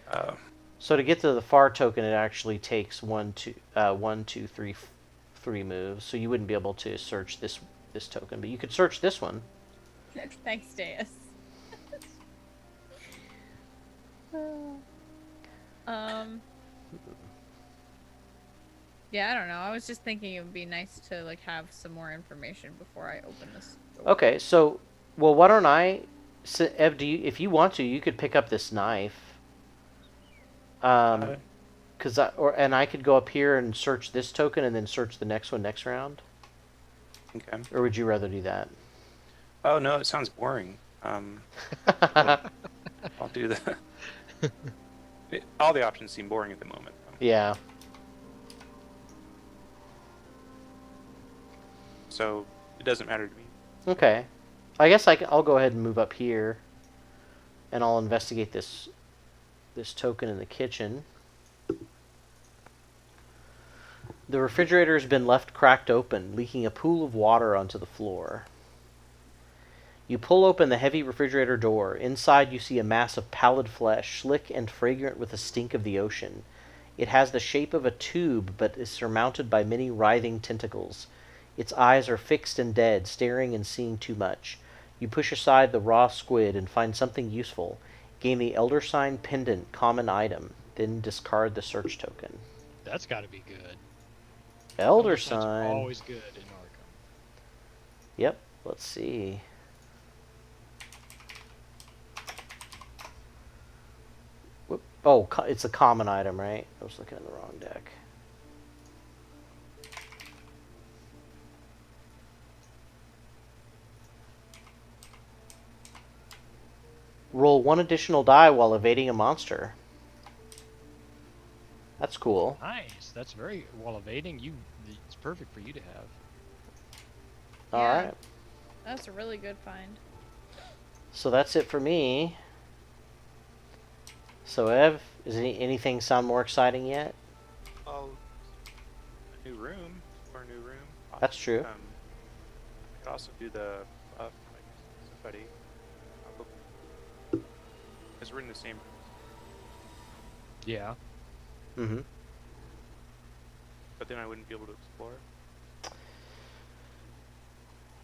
So to get to the far token, it actually takes 3 moves. So you wouldn't be able to search this token, but you could search this one. Thanks, Deus. Yeah, I don't know. I was just thinking it would be nice to like have some more information before I open this door. Okay, so well, why don't Ev, if you want to, you could pick up this knife. And I could go up here and search this token and then search the next one next round. Okay. Or would you rather do that? Oh no, it sounds boring. I'll do that. All the options seem boring at the moment. Yeah. So it doesn't matter to me. Okay. I guess I'll go ahead and move up here, and I'll investigate this token in the kitchen. The refrigerator has been left cracked open, leaking a pool of water onto the floor. You pull open the heavy refrigerator door. Inside you see a mass of pallid flesh, slick and fragrant with the stink of the ocean. It has the shape of a tube, but is surmounted by many writhing tentacles. Its eyes are fixed and dead, staring and seeing too much. You push aside the raw squid and find something useful. Gain the Elder Sign pendant, common item. Then discard the search token. That's got to be good. Elder Signs are Sign. always good in Arkham. Yep. Let's see. Oh, it's a common item, right? I was looking at the wrong deck. Roll 1 additional die while evading a monster. That's cool. Nice. That's very while evading. It's perfect for you to have. All Yeah. right. That's a really good find. So that's it for me. So Ev, is anything sound more exciting yet? Oh, a new room or a new room. That's true. I could also do the buff, like somebody. Because we're in the same room. Yeah. Mm-hmm. But then I wouldn't be able to explore.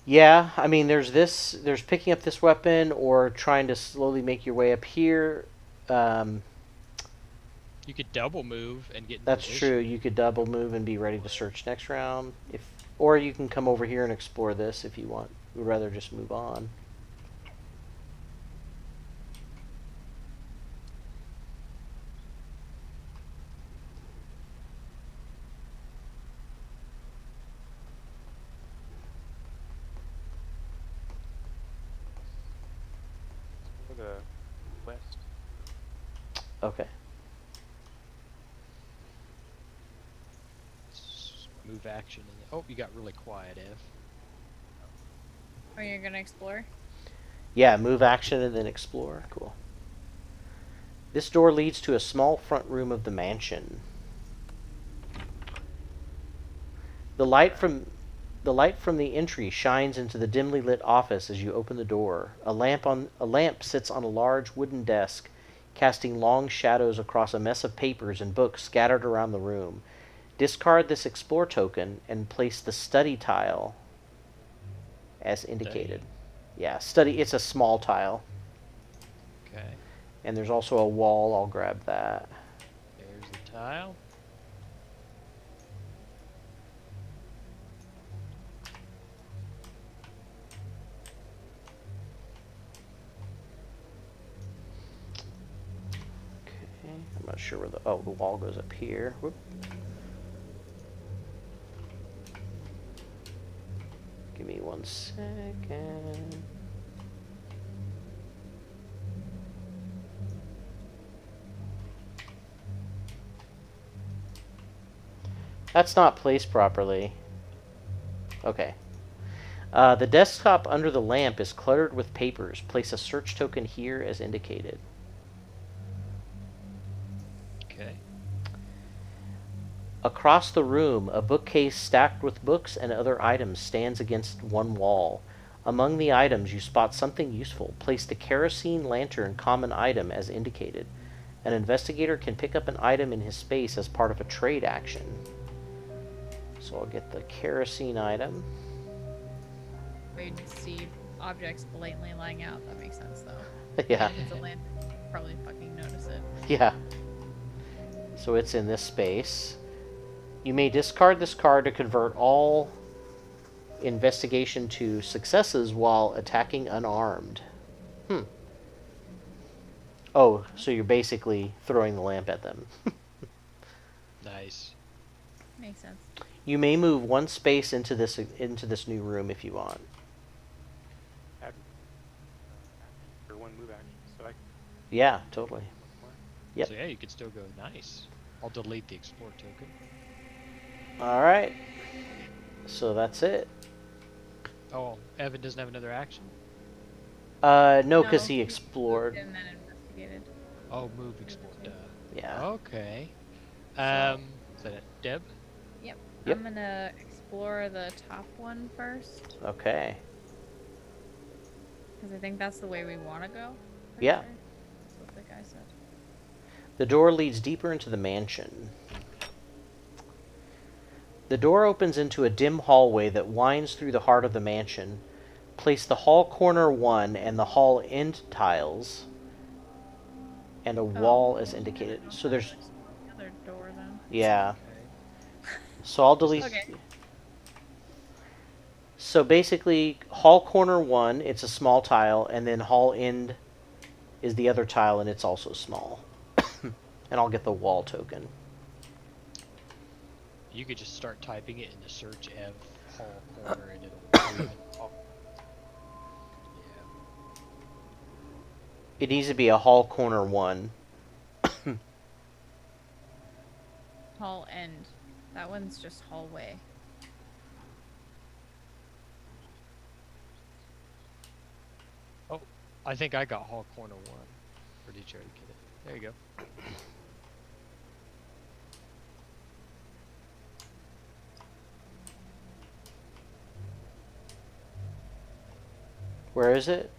Yeah, I mean, there's picking up this weapon or trying to slowly make your way up here. You could double move and get. That's true. You could double move and be ready to search next round, or you can come over here and explore this if you want. We'd rather just move on. For the west. Okay. Move action. Oh, you got really quiet, Ev. Are you gonna explore? Yeah, move action and then explore. Cool. This door leads to a small front room of the mansion. The light from the entry shines into the dimly lit office as you open the door. A lamp sits on a large wooden desk, casting long shadows across a mess of papers and books scattered around the room. Discard this explore token and place the study tile as indicated. Yeah, study. It's a small tile. Okay. And there's also a wall. I'll grab that. There's the tile. I'm not sure where the... Oh, the wall goes up here. Whoop. Give me 1 second. That's not placed properly. Okay. The desktop under the lamp is cluttered with papers. Place a search token here as indicated. Okay. Across the room, a bookcase stacked with books and other items stands against one wall. Among the items, you spot something useful. Place the kerosene lantern common item as indicated. An investigator can pick up an item in his space as part of a trade action. So I'll get the kerosene item. We'd see objects blatantly lying out. That makes sense, though. Yeah. If it's a lantern, you'd probably fucking notice it. Yeah. So it's in this space. You may discard this card to convert all investigation to successes while attacking unarmed. Oh, so you're basically throwing the lamp at them. Nice. Makes sense. You may move 1 space into this new room if you want. Or 1 move action. So I Yeah, totally. Yep. So yeah, you could still go nice. I'll delete the explore token. All right. So that's it. Oh, Evan doesn't have another action? No, because he he explored. moved and then investigated. Oh, move, explore, duh. Yeah. Okay. Is that it? Deb? Yep. Yep. I'm gonna explore the top one first, Okay. because I think that's the way we want to go. Pretty Yeah. sure. That's what the guy said. The door leads deeper into the mansion. The door opens into a dim hallway that winds through the heart of the mansion. Place the hall corner 1 and the hall end tiles and a wall as indicated. So there's... The other door, then. Yeah. Okay. So I'll delete... Okay. So basically, hall corner 1, it's a small tile, and then hall end is the other tile, and it's also small. And I'll get the wall token. You could just start typing it in the search Ev hall corner and it'll... Yeah. It needs to be a hall corner 1. Hall end. That one's just hallway. Oh, I think I got hall corner 1. Or did you already get it? There you go. Where is it?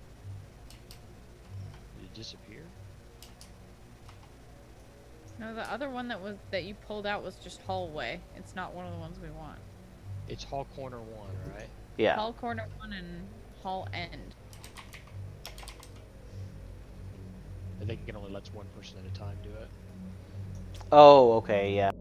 Did it disappear? No, the other one that you pulled out was just hallway. It's not one of the ones we want. It's hall corner 1, right? Yeah. Hall corner 1 and hall end. I think it only lets 1 person at a time do it. Oh, okay, yeah.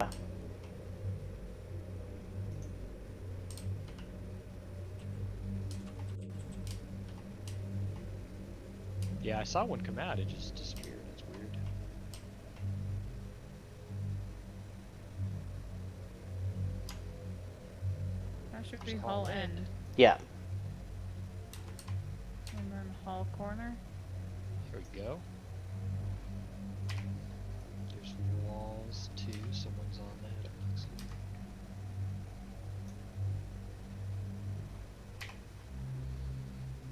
Yeah, I saw one come out, it just disappeared. That's weird. That should be Just hall hall end. end. Yeah. And then hall corner. Here we go. There's walls too, someone's on that. It looks like.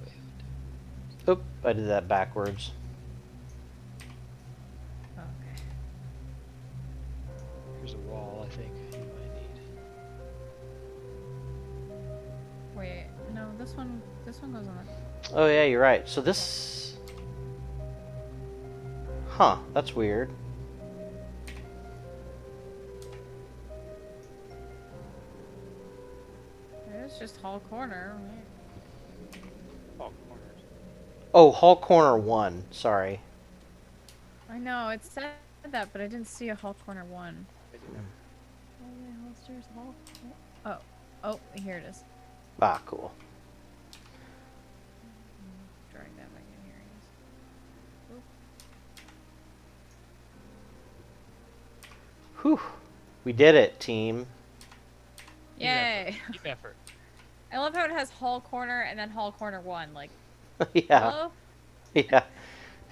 Wait, Oop, I did that backwards. Okay. here's a wall I think you might need. Wait, no, this one goes on the... Oh, yeah, you're right. So this... Huh, that's weird. It's just hall corner. Right? all corners. Oh, hall corner 1. Sorry. I know, it said that, but I didn't see a hall corner 1. Hallway, hall stairs, hall... Oh, here it is. Ah, cool. Drag that back in here. Whew. We did it, team. Yay! Keep effort. I love how it has hall corner and then hall corner 1. Like, Yeah. hello? Yeah.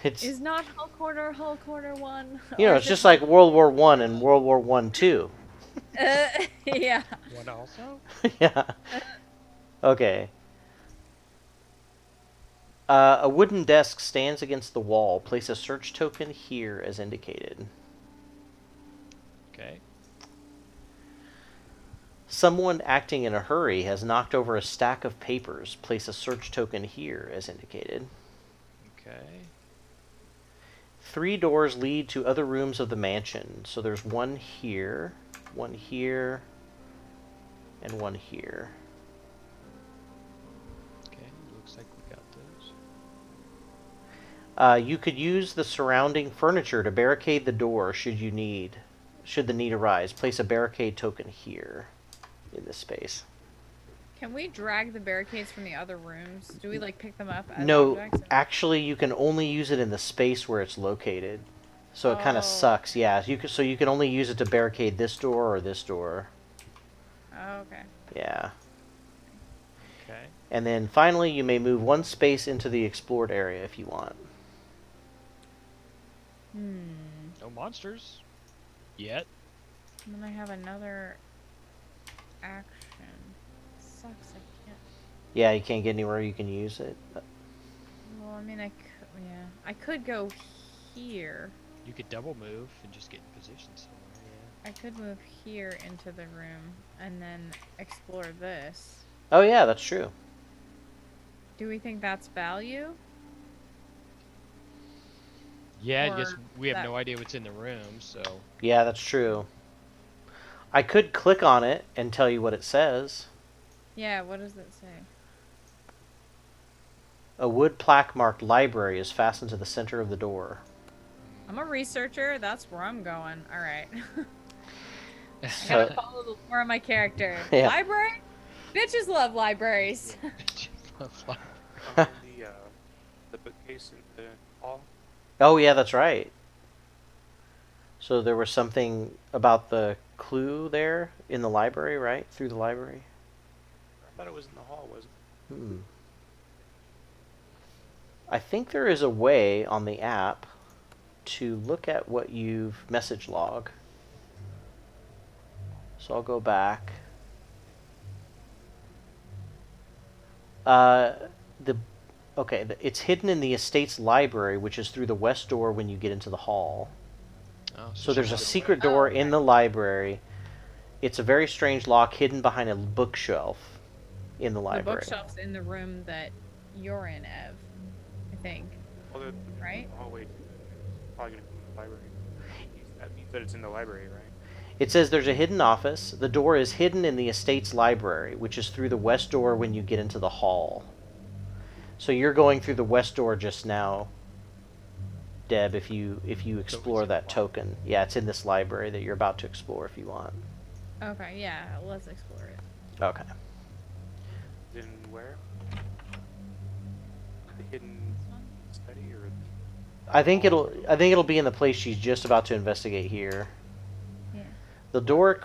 It's Is not hall corner 1? you Or know, is it's it just hall like World War One and World War One too. yeah. What also? Yeah. Okay. A wooden desk stands against the wall. Place a search token here as indicated. Okay. Someone acting in a hurry has knocked over a stack of papers. Place a search token here as indicated. Okay. 3 doors lead to other rooms of the mansion. So there's one here, and one here. Okay. Looks like we got those. You could use the surrounding furniture to barricade the door should the need arise. Place a barricade token here in this space. Can we drag the barricades from the other rooms? Do we like pick them up as No, objects? actually, you can only use it in the space where it's located. So it kind Oh. of sucks. Yeah, so you can only use it to barricade this door or this door. Oh, okay. Yeah. Okay. And then finally, you may move 1 space into the explored area if you want. No monsters. Yet. And then I have another action. Sucks, I can't. Yeah, you can't get anywhere you can use it. Well, I mean, I could go here. You could double move and just get in position somewhere. I could move here into the room and then explore this. Oh yeah, that's true. Do we think that's value? Yeah. I guess Or we have that- no idea what's in the room, so. Yeah, that's true. I could click on it and tell you what it says. Yeah, what does it say? A wood plaque marked library is fastened to the center of the door. I'm a researcher. That's where I'm going. All right. I So, gotta follow the lore of my character. Yeah. Library? Bitches love libraries. The bookcase in the hall. oh yeah, that's right. So there was something about the clue there in the library, right? Through the library. I thought it was in the hall, wasn't it? Hmm. I think there is a way on the app to look at what you've message log. So I'll go back. It's hidden in the estate's library, which is through the west door when you get into the hall. Oh, So there's a another secret way. door Oh, okay. in the library. It's a very strange lock hidden behind a bookshelf in the The library. bookshelf's in the room that you're in, Ev. I think. Well, Right? The hallway probably gonna be in the library. That means that it's in the library, right? It says there's a hidden office. The door is hidden in the estate's library, which is through the west door when you get into the hall. So you're going through the west door just now, Deb, if you explore in that the token. Yeah, it's in this library that you're about to explore if you want. Okay, yeah, let's explore it. Okay. Then where? The hidden study or? I think it'll be in the place she's just about to investigate here. Yeah. The door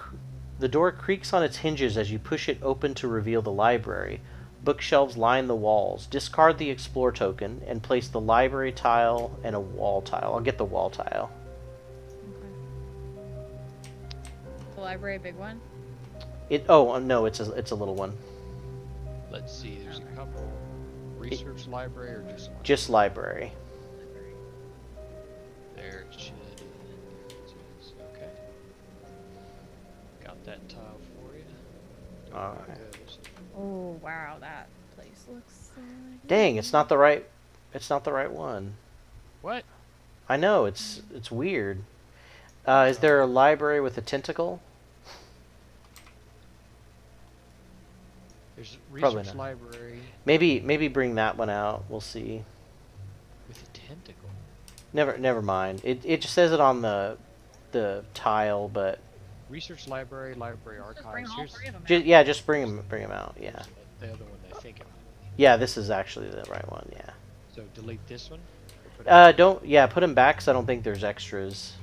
creaks on its hinges as you push it open to reveal the library. Bookshelves line the walls. Discard the explore token and place the library tile and a wall tile. I'll get the wall tile. Okay. The library, a big one? No, it's a little one. Let's see. There's a couple. Research library or just library? Just library. There it should. Okay. Got that tile for you. Don't know how it Alright. goes. Oh, wow, that place looks so Dang, it's not the right one. What? I know, it's weird. Is there a library with a tentacle? There's Probably research not. library Maybe bring that one out. We'll see. with a tentacle. Never mind. It just says it on the tile, but Research library, library Just bring archives. all Here's 3 of them just bring them out. Yeah. the other one I think it might Yeah, this is actually the right one. Yeah. be. So delete this one. Or put it- Put them back 'cause I don't think there's extras.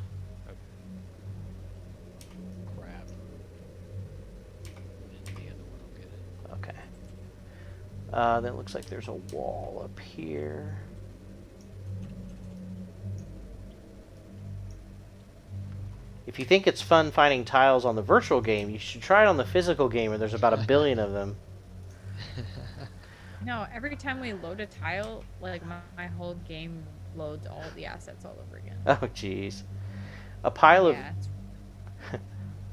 Then it looks like there's a wall up here. If you think it's fun finding tiles on the virtual game, you should try it on the physical game, where there's about 1 billion of them. No, every time we load a tile, like my whole game loads all the assets all over again. Oh, jeez. A pile of Yeah, it's-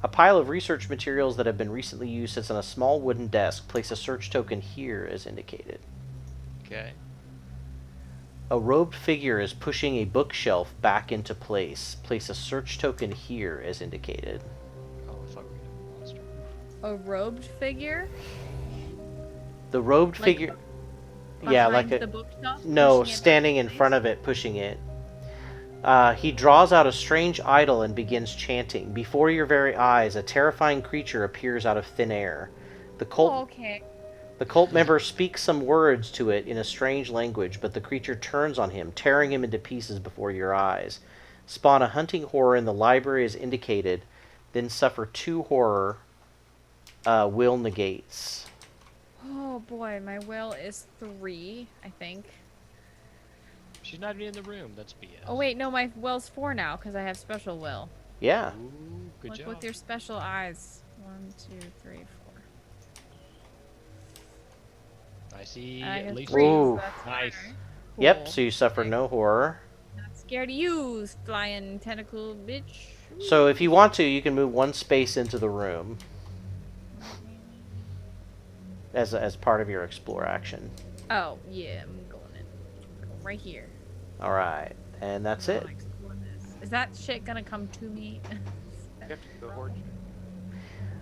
a pile of research materials that have been recently used sits on a small wooden desk. Place a search token here as indicated. Okay. A robed figure is pushing a bookshelf back into place. Place a search token here as indicated. Oh, I thought we had a monster. a robed figure. The robed Like figure. Yeah, like behind a the bookshelf. no, pushing it back standing in place? front of it, pushing it. He draws out a strange idol and begins chanting. Before your very eyes, a terrifying creature appears out of thin air. The cult Oh, okay. The cult member speaks some words to it in a strange language, but the creature turns on him, tearing him into pieces before your eyes. Spawn a hunting horror in the library as indicated, then suffer 2 horror will negates. Oh boy, my will is 3, I think. She's not even in the room. That's BS. Oh wait, no, my will's 4 now because I have special will. Yeah. Ooh, good Look job. with your special eyes. 1, 2, 3, 4. I see I at got least 3. Ooh. So that's Nice. fine. Yep, Cool. so you suffer no horror. Not scared of you, flying tentacle bitch. So if you want to, you can move 1 space into the room as part of your explore action. Oh yeah, I'm going in. Right here. Alright, and that's it. I'll explore this. Is that shit gonna come to me? You have to go horde.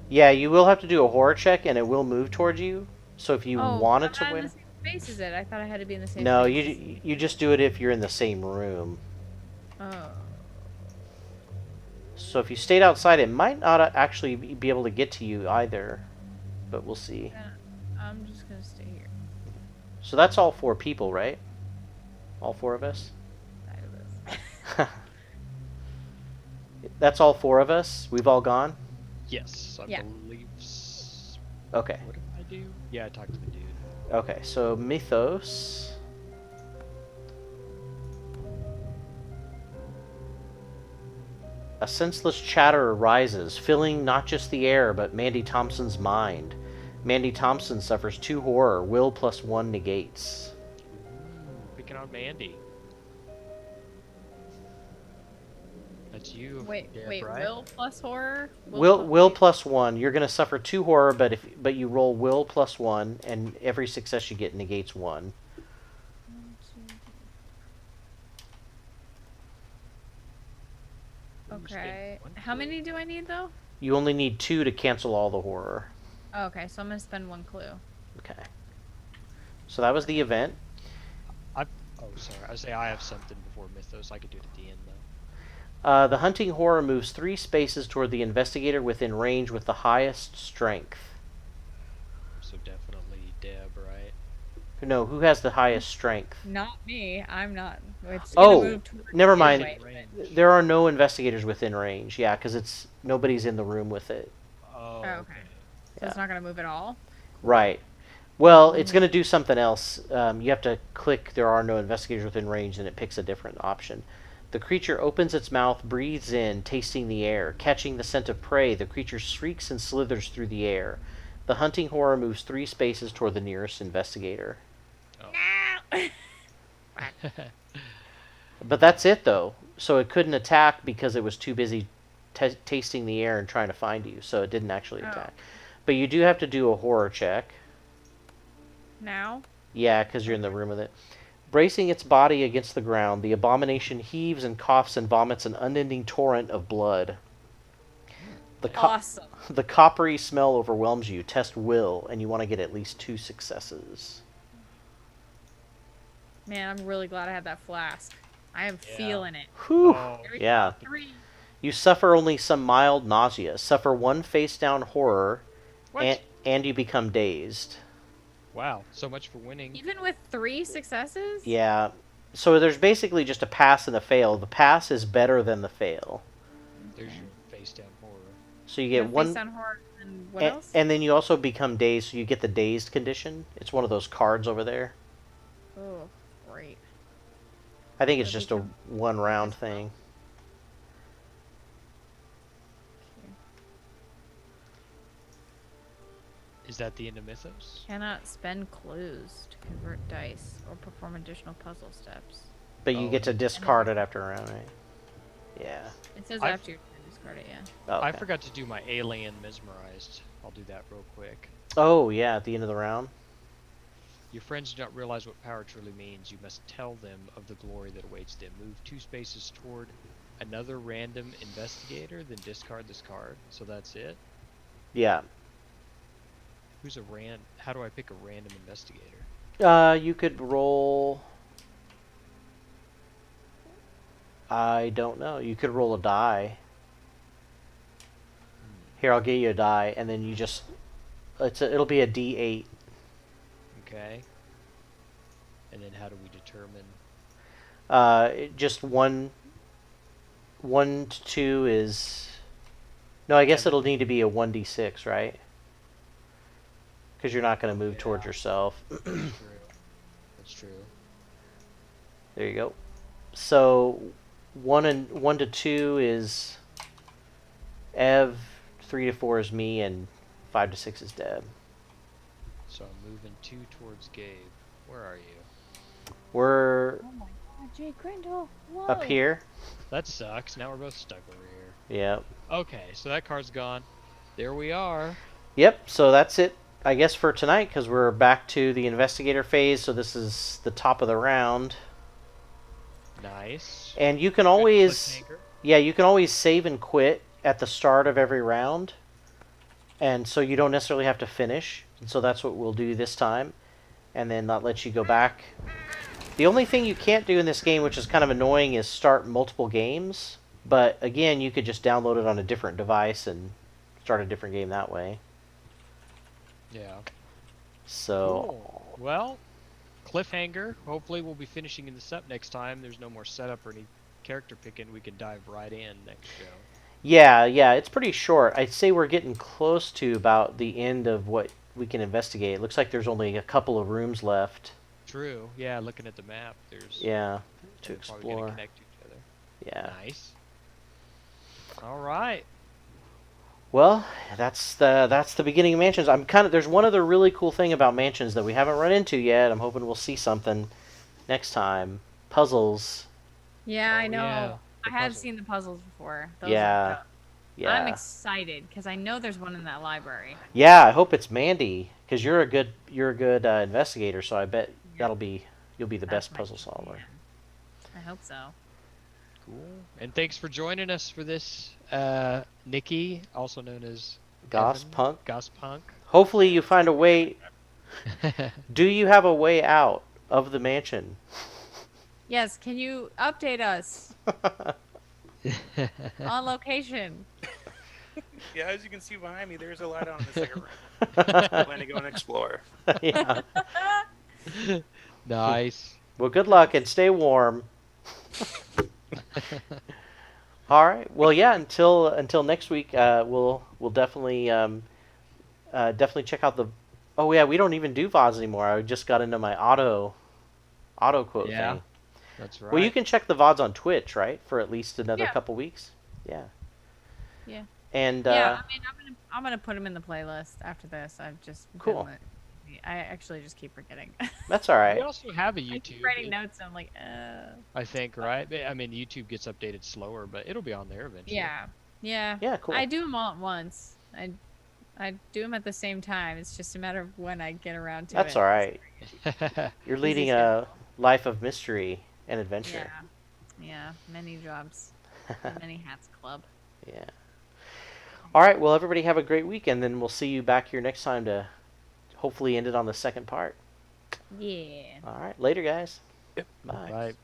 Yeah, you will have to do a horror check, and it will move towards you. So if you Oh, wanted I'm to not in win... the same space as it. I thought I had to be in the same No, space. you just do it if you're in the same room. Oh. So if you stayed outside, it might not actually be able to get to you either. But we'll see. I'm just gonna stay here. So that's all 4 people, right? All 4 of us? Side of this. That's all 4 of us? We've all gone? Yes, I Yeah. believe. Okay. What did I do? Yeah, I talked to the dude. Okay, so Mythos. A senseless chatter arises, filling not just the air, but Mandy Thompson's mind. Mandy Thompson suffers 2 horror, will plus 1 negates. Ooh, picking on Mandy. That's you. Wait, Deb, wait. right? Will plus horror. Will plus 1. You're gonna suffer 2 horror, but you roll will plus 1, and every success you get negates 1. Okay. How many do I need though? You only need 2 to cancel all the horror. Oh, okay, so I'm gonna spend 1 clue. Okay. So that was the event. Oh, sorry. I say I have something before Mythos. I could do it at the end though. The hunting horror moves 3 spaces toward the investigator within range with the highest strength. So definitely Deb, right? No, who has the highest strength? Not me. I'm not. It's gonna Oh, move towards never you mind. anyway. There are no investigators within range. Yeah, because nobody's in the room with it. Oh, okay. okay. So it's not gonna move at all. Right. Well, it's going to do something else. You have to click there are no investigators within range, and it picks a different option. The creature opens its mouth, breathes in, tasting the air. Catching the scent of prey, the creature shrieks and slithers through the air. The hunting horror moves 3 spaces toward the nearest investigator. Oh. But that's it, though. So it couldn't attack because it was too busy tasting the air and trying to find you, so it didn't actually attack. But you do have to do a horror check. Now? Yeah, because you're in the room with it. Bracing its body against the ground, the abomination heaves and coughs and vomits an unending torrent of blood. Awesome. The coppery smell overwhelms you. Test will, and you want to get at least 2 successes. Man, I'm really glad I had that flask. I am feeling it. Whew. Oh, Yeah. 3. You suffer only some mild nausea. Suffer 1 face-down horror, What? and you become dazed. Wow, so much for winning. Even with 3 successes? Yeah. So there's basically just a pass and a fail. The pass is better than the fail. There's your face down horror. So you You get have one, face on horror and what and, else? and then you also become dazed, so you get the dazed condition. It's one of those cards over there. Oh, great. I think it's So just a become one round as well. thing. Okay. Is that the end of Mythos? Cannot spend clues to convert dice or perform additional puzzle steps. But you Oh, get to and- discard it after a round, right? Yeah. It says I've- after you discard it, yeah. Oh, I okay. forgot to do my alien mesmerized. I'll do that real quick. Oh, yeah, at the end of the round. Your friends do not realize what power truly means. You must tell them of the glory that awaits them. Move 2 spaces toward another random investigator, then discard this card. So that's it. Yeah. Who's a How do I pick a random investigator? You could roll. I don't know. You could roll a die. Here, I'll get you a die, and then you just. It'll be a D8. Okay. And then how do we determine? Just one to 2 is. No, I guess Seven. it'll need to be a 1d6, right? Because you're not going to move towards Yeah. yourself. True. That's true. There you go. So 1 to 2 is Ev, 3 to 4 is me, and 5 to 6 is Deb. So I'm moving 2 towards Gabe. Where are you? We're Oh my god, Jake Grindle. Whoa. up here. That sucks. Now we're both stuck over here. Yep. Okay, so that card's gone. There we are. Yep. So that's it, I guess, for tonight, because we're back to the investigator phase. So this is the top of the round, Nice. and you can Good always, cliffhanger. yeah, you can always save and quit at the start of every round, and so you don't necessarily have to finish. And so that's what we'll do this time, and then that lets you go back. The only thing you can't do in this game, which is kind of annoying, is start multiple games. But again, you could just download it on a different device and start a different game that way. Yeah. So, Cool. Well, cliffhanger. Hopefully we'll be finishing this up next time. There's no more setup or any character picking. We can dive right in next show. yeah, it's pretty short. I'd say we're getting close to about the end of what we can investigate. It looks like there's only a couple of rooms left. True. Yeah, looking at the map, there's Yeah, to they're probably gonna explore. connect to each other. Yeah. Nice. All right. Well, that's the beginning of Mansions. There's one other really cool thing about Mansions that we haven't run into yet. I'm hoping we'll see something next time. Puzzles. Yeah, I Oh, know. yeah, I the have puzzle. seen the puzzles before. Those Yeah. are dope. Yeah. I'm excited because I know there's one in that library. Yeah, I hope it's Mandy, because you're a good investigator. So I bet you'll be the That's best my puzzle solver. jam. I hope so. Cool. And thanks for joining us for this, Nikki, also known as Goss Evan, Punk. Goss Punk. Hopefully you find a way. Do you have a way out of the mansion? Yes, can you update us on location? Yeah, as you can see behind me, there's a light on in the second room. I'm going to go and explore. Yeah. Nice. Well, good luck and stay warm. All right. Well, yeah. Until next week, we'll definitely check out the. Oh yeah, we don't even do VODs anymore. I just got into my auto quote Yeah. thing. That's right. Well, you can check the VODs on Twitch, right? For at least another Yeah. couple weeks. Yeah. Yeah. And Yeah, I mean, I'm gonna put them in the playlist after this. I've just been Cool. I actually just keep forgetting. that's all We right. also have a I YouTube. keep writing notes. And I'm like, I think, right? I mean, YouTube gets updated slower, but it'll be on there eventually. yeah, yeah. Yeah. Cool. I do them all at once. I do them at the same time. It's just a matter of when I get around to it. That's all right. You're Easy leading a life of mystery and adventure. Yeah. Yeah. Many jobs. Many hats club. Yeah. All right. Well, everybody have a great week, and then we'll see you back here next time to hopefully end it on the second part. Yeah. All right. Later, guys. Yep. Bye. Right.